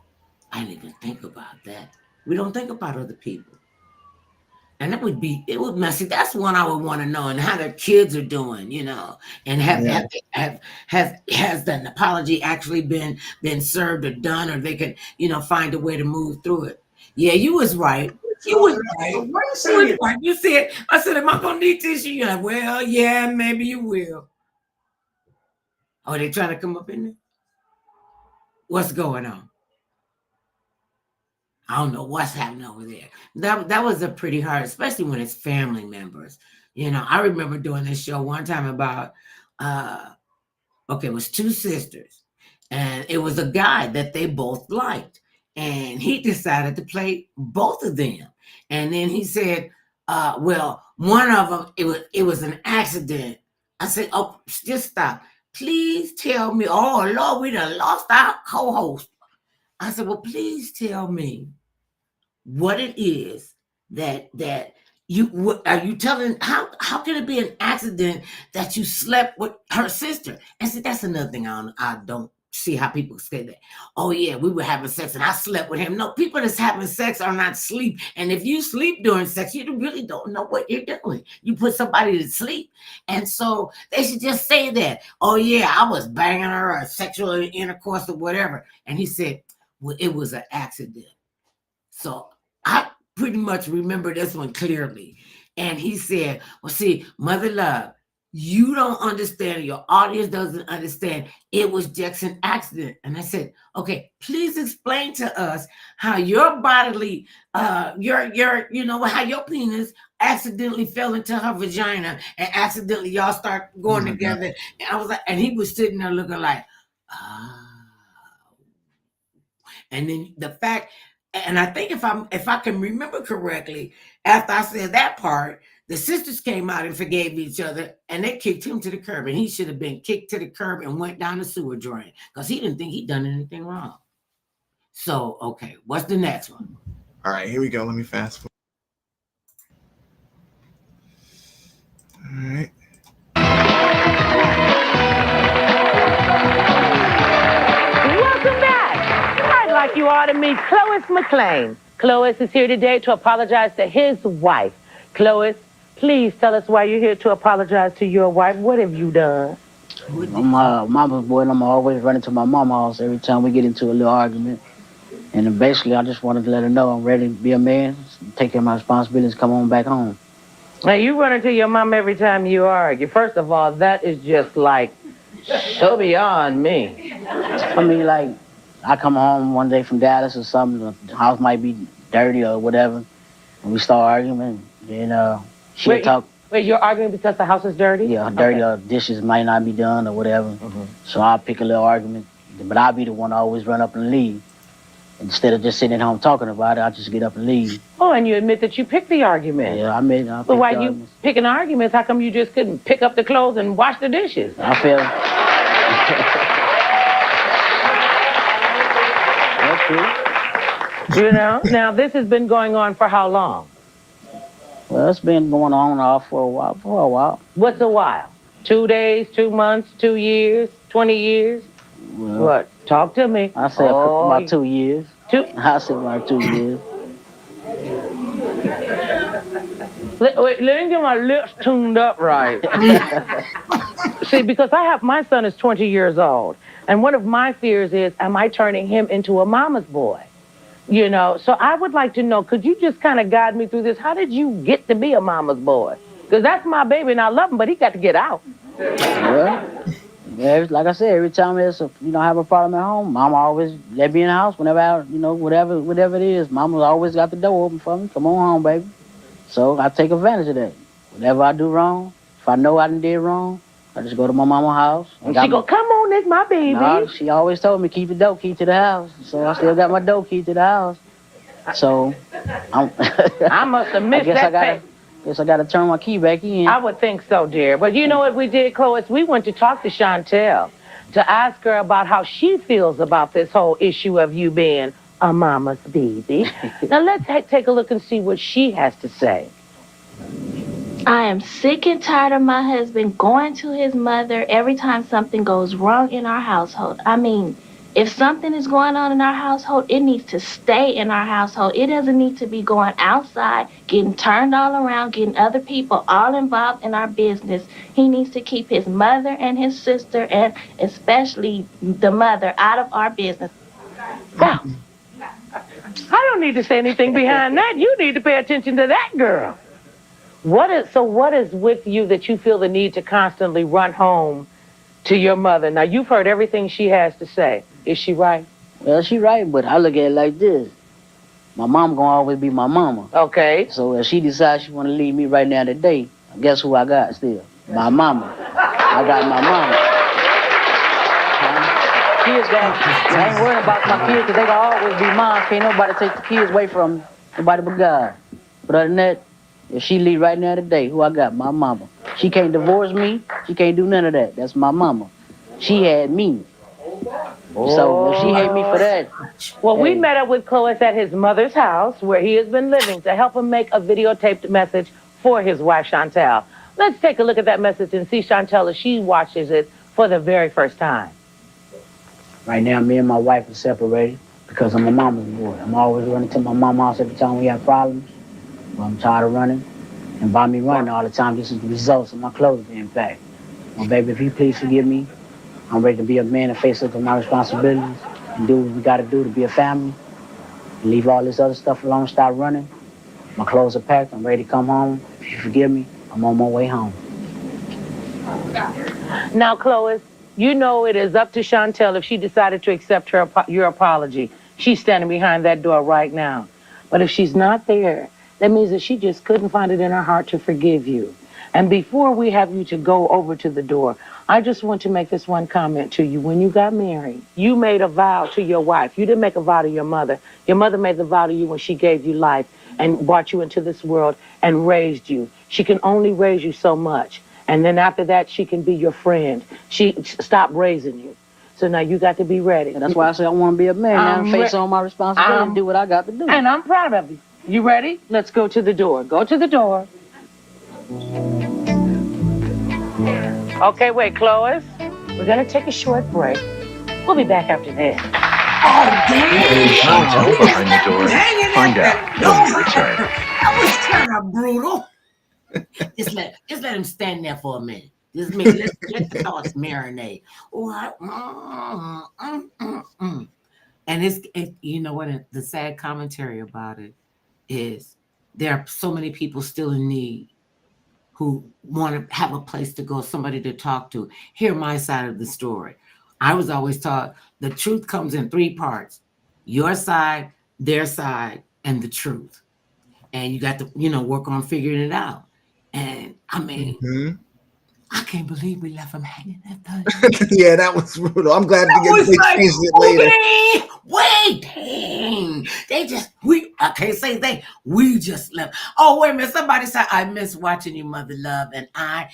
I didn't even think about that. We don't think about other people. And it would messy. That's one I would want to know, and how their kids are doing, and has the apology actually been served or done, or they could, find a way to move through it. Yeah, you was right. You was right. You said, I said, am I gonna need tissue? You're like, well, yeah, maybe you will. Oh, they trying to come up in there? What's going on? I don't know what's happening over there. That was a pretty hard, especially when it's family members. I remember doing this show one time about it was two sisters, and it was a guy that they both liked, and he decided to play both of them. And then he said, well, one of them, it was an accident. I said, oh, just stop. Please tell me. Oh Lord, we done lost our co-host. I said, well, please tell me what it is that you are you telling. How can it be an accident that you slept with her sister? And said, that's another thing I don't see how people say that. Oh yeah, we were having sex and I slept with him. No, people that's having sex are not sleep. And if you sleep during sex, you really don't know what you're doing. You put somebody to sleep. And so they should just say that. Oh yeah, I was banging her or sexual intercourse or whatever. And he said, well, it was an accident. So I pretty much remember this one clearly. And he said, well, see, Mother Love, you don't understand. Your audience doesn't understand. It was just an accident. And I said, okay, please explain to us how your bodily, how your penis accidentally fell into her vagina and accidentally y'all start going together. God. And I was like, and he was sitting there looking like, And then the fact, and I think if I can remember correctly, after I said that part, the sisters came out and forgave each other, and they kicked him to the curb, and he should have been kicked to the curb and went down the sewer drain because he didn't think he'd done anything wrong. So, okay, what's the next one? All right, here we go. Let me fast forward. All right. Welcome back. I'd like you all to meet Clois McLean. Clois is here today to apologize to his wife. Clois, please tell us why you're here to apologize to your wife. What have you done? I'm mama's boy, and I'm always running to my mama's house every time we get into a little argument. And then basically, I just wanted to let her know I'm ready to be a man, take care of my responsibilities, come on back home. Now, you run into your mom every time you argue. First of all, that is just like so beyond me. I mean, like, I come home one day from Dallas or something, the house might be dirty or whatever, and we start arguing, then she'll talk. Wait, you're arguing because the house is dirty? Yeah, dirty or dishes might not be done or whatever. Mm-hmm. So I'll pick a little argument, but I'll be the one to always run up and leave. Instead of just sitting at home talking about it, I'll just get up and leave. Oh, and you admit that you picked the argument. Yeah, I admit. But why you picking arguments? How come you just couldn't pick up the clothes and wash the dishes? I feel. That's true. You know, now this has been going on for how long? Well, it's been going on and off for a while. What's a while? 2 days, 2 months, 2 years, 20 years? Well, what? Talk to me. I said about 2 years. I said about 2 years. Let me get my lips tuned up right. See, because my son is 20 years old, and one of my fears is, am I turning him into a mama's boy? You know, so I would like to know, could you just kind of guide me through this? How did you get to be a mama's boy? Because that's my baby, and I love him, but he got to get out. Yeah, like I said, every time I have a problem at home, Mama always let me in the house whenever whatever it is. Mama's always got the door open for me. Come on home, baby. So I take advantage of that. Whatever I do wrong, if I know I did wrong, I just go to my mama's house. And she go, come on, it's my baby. No, she always told me, keep the door key to the house. So I still got my door key to the house. So I must have missed that. Guess I got to turn my key back in. I would think so, dear. But you know what we did, Clois? We went to talk to Chantel to ask her about how she feels about this whole issue of you being a mama's baby. Now, let's take a look and see what she has to say. I am sick and tired of my husband going to his mother every time something goes wrong in our household. I mean, if something is going on in our household, it needs to stay in our household. It doesn't need to be going outside, getting turned all around, getting other people all involved in our business. He needs to keep his mother and his sister, and especially the mother, out of our business. Wow. I don't need to say anything behind that. You need to pay attention to that girl. What is with you that you feel the need to constantly run home to your mother? Now, you've heard everything she has to say. Is she right? Well, she right, but I look at it like this. My mom gonna always be my mama. Okay. So if she decides she wanna leave me right now today, guess who I got still? My mama. I got my mama. I ain't worried about my kids because they gonna always be mine. Can't nobody take the kids away from me. Nobody but God. But other than that, if she leave right now today, who I got? My mama. She can't divorce me. She can't do none of that. That's my mama. She had me. So if she hate me for that. Well, we met up with Clois at his mother's house where he has been living to help him make a videotaped message for his wife, Chantel. Let's take a look at that message and see Chantel as she watches it for the very first time. Right now, me and my wife are separated because I'm a mama's boy. I'm always running to my mama's house every time we have problems. Well, I'm tired of running. And by me running all the time, this is the results of my clothes being packed. Well, baby, if you please forgive me, I'm ready to be a man and face up to my responsibilities and do what we got to do to be a family. Leave all this other stuff alone, stop running. My clothes are packed. I'm ready to come home. If you forgive me, I'm on my way home. Now, Clois, you know it is up to Chantel if she decided to accept your apology. She's standing behind that door right now. But if she's not there, that means that she just couldn't find it in her heart to forgive you. And before we have you to go over to the door, I just want to make this one comment to you. When you got married, you made a vow to your wife. You didn't make a vow to your mother. Your mother made the vow to you when she gave you life and brought you into this world and raised you. She can only raise you so much. And then after that, she can be your friend. She stopped raising you. So now you got to be ready. And that's why I say I want to be a man now and face on my responsibility and do what I got to do. And I'm proud of you. You ready? Let's go to the door. Go to the door. Okay, wait, Clois. We're going to take a short break. We'll be back after this. Oh, damn. Chantel behind the door. Find out. are brutal. Just let him stand there for a minute. Just let the thoughts marinate. What? And you know what? The sad commentary about it is there are so many people still in need who want to have a place to go, somebody to talk to, hear my side of the story. I was always taught the truth comes in three parts: your side, their side, and the truth. And you got to, work on figuring it out. And I mean, I can't believe we left him hanging at the Yeah, that was brutal. I'm glad they changed it later. Wait, dang. I can't say we just left. Oh, wait a minute. Somebody said, I miss watching you, Mother Love. And Pat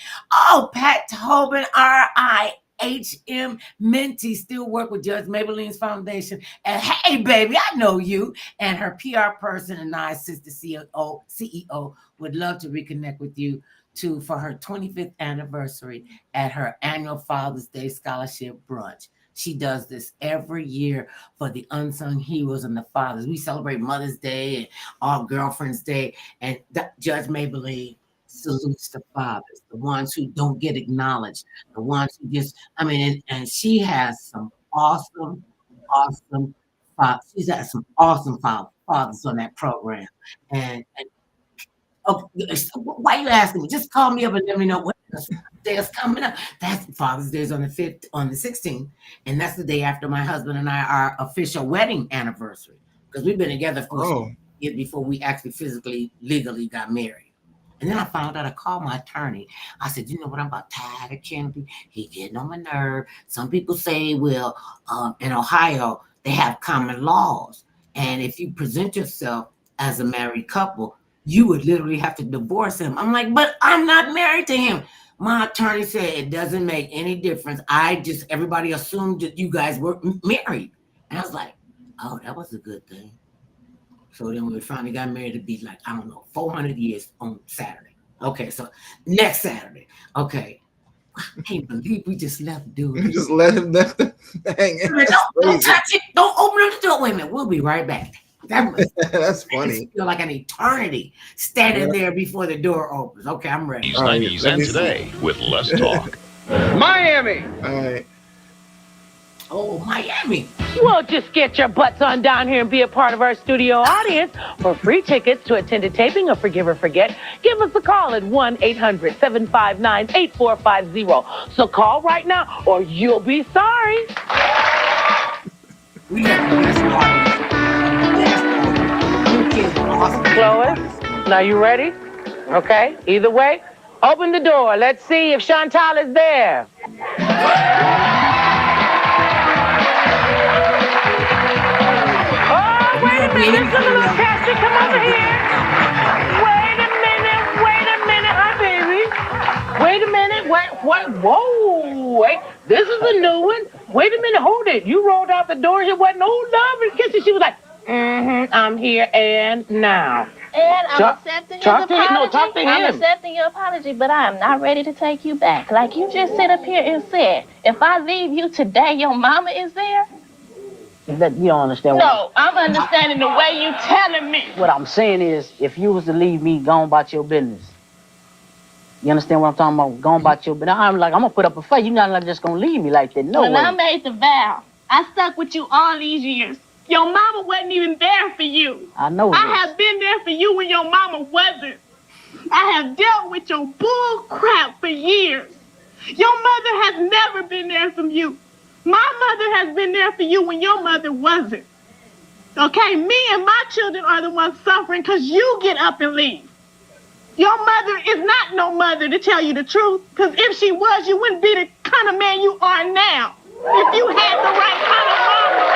Tobin, RIHM Minty, still work with Judge Maybelline's foundation. And hey, baby, I know you. And her PR person and I, Sister CEO, would love to reconnect with you for her 25th anniversary at her annual Father's Day Scholarship Brunch. She does this every year for the unsung heroes and the fathers. We celebrate Mother's Day and our Girlfriend's Day, and Judge Maybelline salutes the fathers, the ones who don't get acknowledged, the ones who and she has some awesome fathers. She's had some awesome fathers on that program. And why are you asking me? Just call me up and let me know what day is coming up. That's Father's Day is on the 5th, on the 16th, and that's the day after my husband and I our official wedding anniversary, because we've been together for years before we actually physically, legally got married. And then I found out, I called my attorney. I said, you know what, I'm about tired of Kennedy. He getting on my nerve. Some people say, well, in Ohio, they have common laws. And if you present yourself as a married couple, you would literally have to divorce him. I'm like, but I'm not married to him. My attorney said it doesn't make any difference. Everybody assumed that you guys were married. And I was like, oh, that was a good thing. So then we finally got married to be 400 years on Saturday. Okay, so next Saturday. Okay. I can't believe we just left dude. You just let him hang. Don't touch it. Don't open up the door. Wait a minute. We'll be right back. That's funny. Feel like an eternity standing there before the door opens. Okay, I'm ready. 90s and today with less talk. Miami. All right. Oh, Miami. Well, just get your butts on down here and be a part of our studio audience. For free tickets to attend a taping of Forgive or Forget, give us a call at 1-800-759-8450. So call right now or you'll be sorry. We got the best audience. Lois, now you ready? Okay, either way, open the door. Let's see if Chantal is there. Oh, wait a minute, there's a little Cassie, come over here. Wait a minute, hi baby. Wait a minute, what, whoa, wait, this is a new one. Wait a minute, hold it. You rolled out the door, here wasn't no love and kissing. She was like, I'm here and now. And I'm accepting your apology. Talk to him. I'm accepting your apology, but I am not ready to take you back. Like you just sit up here and said, if I leave you today, your mama is there. You don't understand what No, I'm understanding the way you telling me. What I'm saying is, if you was to leave me, go on about your business. You understand what I'm talking about? Go on about your business. I'm gonna put up a fight. You're not just gonna leave me like that. No way. When I made the vow, I stuck with you all these years. Your mama wasn't even there for you. I know I have been there for you when your mama wasn't. I have dealt with your bull crap for years. Your mother has never been there for you. My mother has been there for you when your mother wasn't. Okay, me and my children are the ones suffering because you get up and leave. Your mother is not no mother, to tell you the truth, because if she was, you wouldn't be the kind of man you are now. If you had the right kind of mama.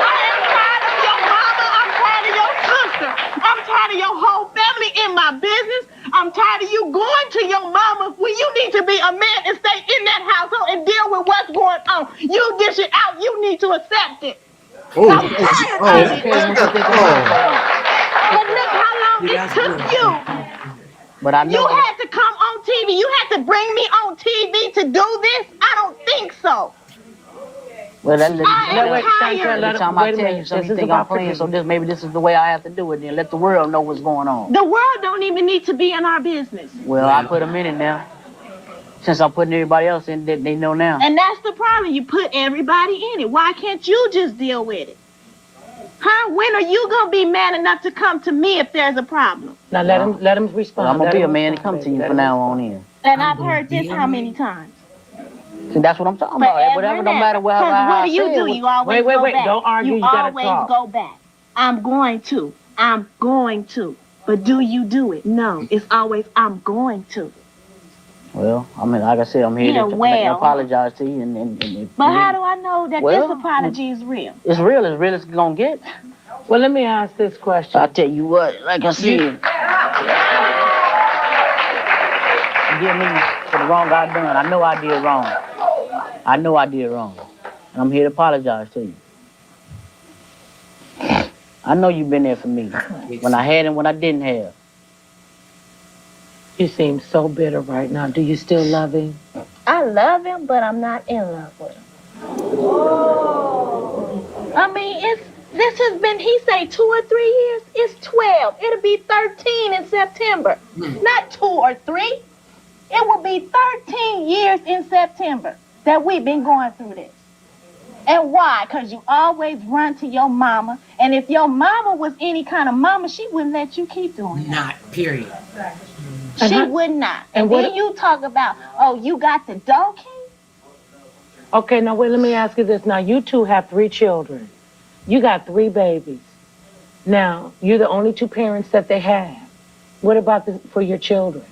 I am tired of your mama. I'm tired of your sister. I'm tired of your whole family in my business. I'm tired of you going to your mama when you need to be a man and stay in that household and deal with what's going on. You dish it out. You need to accept it. I'm tired of it. But look how long it took you. But I know you had to come on TV. You had to bring me on TV to do this? I don't think so. Well, I'm tired. every time I tell you something, you think I'm playing, so maybe this is the way I have to do it then. Let the world know what's going on. The world don't even need to be in our business. Well, I put them in it now. Since I'm putting everybody else in, they know now. And that's the problem. You put everybody in it. Why can't you just deal with it? Huh? When are you going to be man enough to come to me if there's a problem? Now let him respond. Well, I'm going to be a man to come to you from now on in. And I've heard this how many times? See, that's what I'm talking about. Whatever, no matter what. Because what do you do? You always go back. Don't argue. You gotta always talk. go back. I'm going to. But do you do it? No. It's always I'm going to. Well, I mean, like I said, I'm here to apologize to you. But how do I know that this apology is real? It's real as it's going to get. Well, let me ask this question. I'll tell you what, like I said. Forgive me for the wrong I done. I know I did wrong. And I'm here to apologize to you. I know you've been there for me. When I had and when I didn't have. You seem so bitter right now. Do you still love him? I love him, but I'm not in love with him. I mean, this has been, he say 2 or 3 years. It's 12. It'll be 13 in September. Not 2 or 3. It will be 13 years in September that we've been going through this. And why? Because you always run to your mama. And if your mama was any kind of mama, she wouldn't let you keep doing that. Not, period. She would not. And then you talk about, oh, you got the donkey? Okay, now wait, let me ask you this. Now, you two have 3 children. You got 3 babies. Now, you're the only 2 parents that they have. What about this for your children?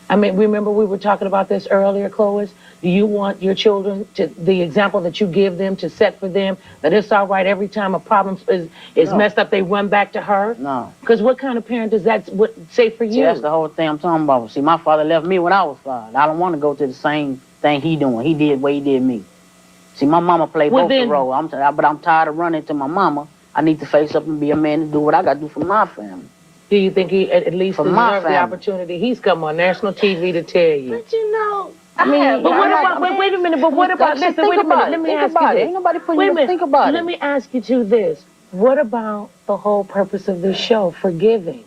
I mean, remember we were talking about this earlier, Clovis? Do you want your children to, the example that you give them to set for them, that it's all right every time a problem is messed up, they run back to her? No. Because what kind of parent does that say for you? See, that's the whole thing I'm talking about. See, my father left me when I was 5. I don't want to go to the same thing he doing. He did what he did me. See, my mama played both the roles. But I'm tired of running to my mama. I need to face up and be a man and do what I got to do for my family. Do you think he at least deserves the opportunity? He's come on national TV to tell you. But you know, I mean, but what about? Wait a minute. But what about? Listen, wait a minute. Let me ask you this. Ain't nobody putting you to think about it. Let me ask you this. What about the whole purpose of this show, forgiving?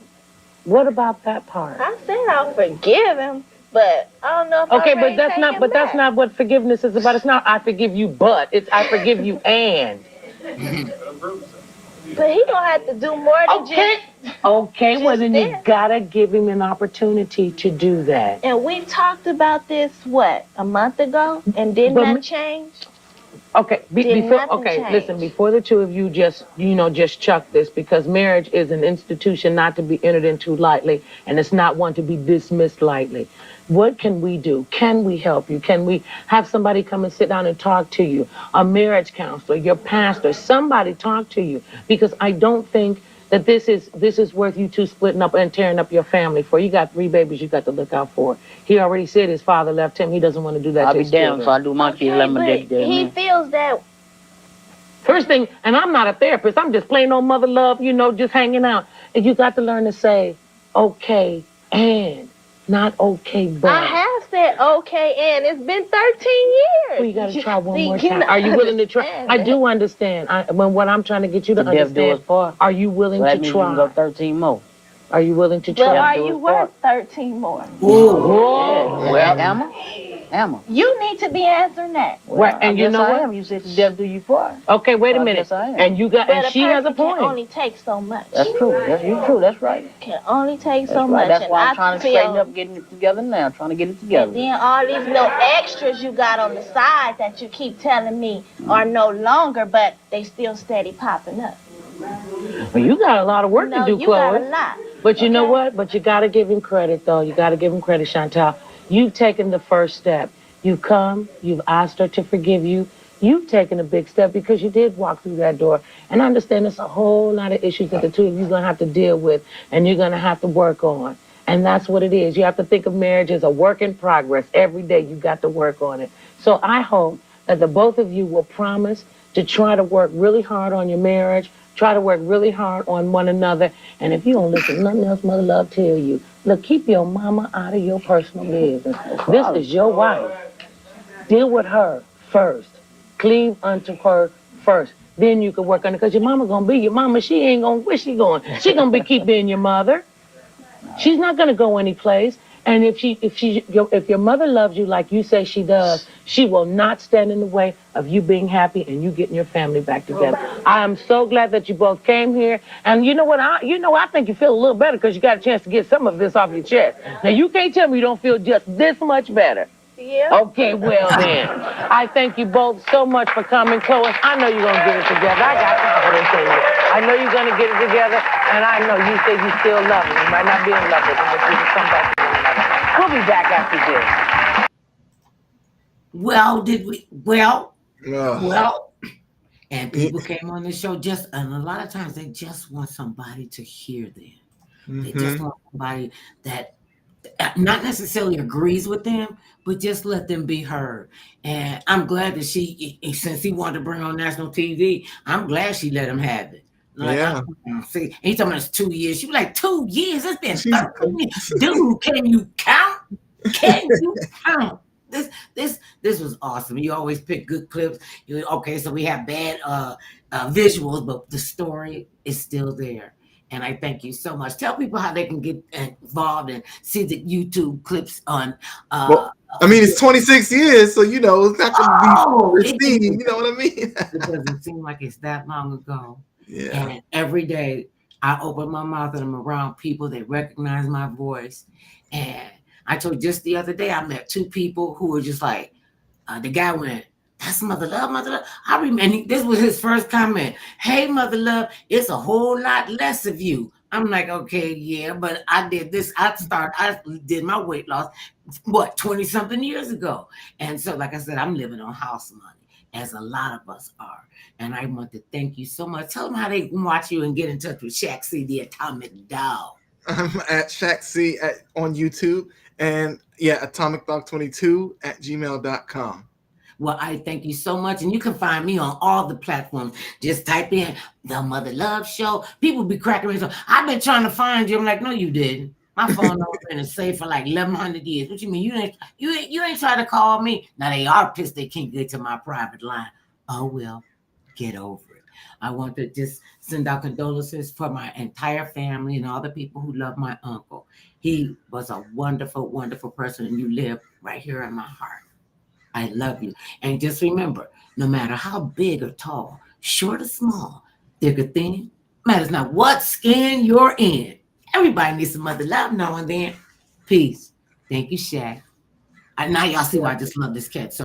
What about that part? I said I'll forgive him, but I don't know if okay, but that's not. But that's not what forgiveness is about. It's not I forgive you, but it's I forgive you and. But he gonna have to do more than just. Okay, well then you gotta give him an opportunity to do that. And we talked about this a month ago, and didn't that change? Okay, listen, before the 2 of you just chuck this, because marriage is an institution not to be entered into lightly, and it's not one to be dismissed lightly. What can we do? Can we help you? Can we have somebody come and sit down and talk to you? A marriage counselor, your pastor, somebody talk to you, because I don't think that this is worth you 2 splitting up and tearing up your family for. You got 3 babies you got to look out for. He already said his father left him. He doesn't want to do that I'll to his children. I'll be damned if I do my kids. Let me do he feels that. First thing, and I'm not a therapist. I'm just plain old mother love, just hanging out. And you got to learn to say, okay, and not okay, but. I have said okay, and it's been 13 years. Well, you got to try one more time. Are you willing to try? I do understand. What I'm trying to get you to understand. Are you willing to try? You can go 13 more. Are you willing to try? But are you worth 13 more? Whoa. Well, Emma. You need to be answering that. Well, and you know what? I am. You said the devil do you part. Okay, wait a minute. And you got, and she has a point. Can only take so much. That's true. That's true. That's right. Can only take so much. That's why I'm trying to straighten up, getting it together now. Trying to get it together. And then all these little extras you got on the side that you keep telling me are no longer, but they still steady popping up. Well, you got a lot of work to do, Chloe. You got a lot. But you know what? But you got to give him credit, though. You got to give him credit, Chantal. You've taken the first step. You've come. You've asked her to forgive you. You've taken a big step because you did walk through that door. And I understand there's a whole lot of issues that the 2 of you are going to have to deal with and you're going to have to work on. And that's what it is. You have to think of marriage as a work in progress. Every day you got to work on it. So I hope that the both of you will promise to try to work really hard on your marriage, try to work really hard on one another. And if you don't listen to nothing else Mother Love tell you, look, keep your mama out of your personal business. This is your wife. Deal with her first. Cleave unto her first. Then you can work on it. Because your mama gonna be your mama. She ain't gonna, where she going? She gonna keep being your mother. She's not gonna go anyplace. And if your mother loves you like you say she does, she will not stand in the way of you being happy and you getting your family back together. I am so glad that you both came here. And you know what? I think you feel a little better because you got a chance to get some of this off your chest. Now you can't tell me you don't feel just this much better. Yeah. Okay, well then. I thank you both so much for coming. Chloe, I know you're gonna get it together. I got confidence in you. I know you're gonna get it together, and I know you say you still love me. You might not be in love with me, but you can come back to one another. We'll be back after this. Well, did we? Well, Ugh. and people came on the show and a lot of times they just want somebody to hear them. They just want somebody that not necessarily agrees with them, but just let them be heard. And I'm glad that since he wanted to bring on national TV, I'm glad she let him have it. Like, Yeah. See, he's talking about it's 2 years. She was like, 2 years? It's been 13 years. Dude, can you count? Can you count? This was awesome. You always pick good clips. Okay, so we have bad visuals, but the story is still there. And I thank you so much. Tell people how they can get involved and see the YouTube clips on. Well, I mean, it's 26 years, so it's not going to be pristine. You know what I mean? It doesn't seem like it's that long ago. Yeah. And every day I open my mouth and I'm around people that recognize my voice. And I told just the other day I met 2 people who were just like, the guy went, "That's Mother Love, Mother Love." I remember this was his first comment. "Hey, Mother Love, it's a whole lot less of you." I'm like, okay, yeah, but I did this. I did my weight loss, 20 something years ago. And so, like I said, I'm living on house money, as a lot of us are. And I want to thank you so much. Tell them how they can watch you and get in touch with Shaq C, the Atomic Dog. I'm at Shaq C on YouTube. And yeah, atomicdog22@gmail.com. Well, I thank you so much. And you can find me on all the platforms. Just type in The Mother Love Show. People be cracking me. So I've been trying to find you. I'm like, no, you didn't. My phone number been safe for like 1,100 years. What you mean? You ain't trying to call me. Now they are pissed they can't get to my private line. Oh, well, get over it. I want to just send out condolences for my entire family and all the people who love my uncle. He was a wonderful, wonderful person, and you live right here in my heart. I love you. And just remember, no matter how big or tall, short or small, thick or thin, matters not what skin you're in. Everybody needs some mother love now and then. Peace. Thank you, Shaq. Now y'all see why I just love this cat so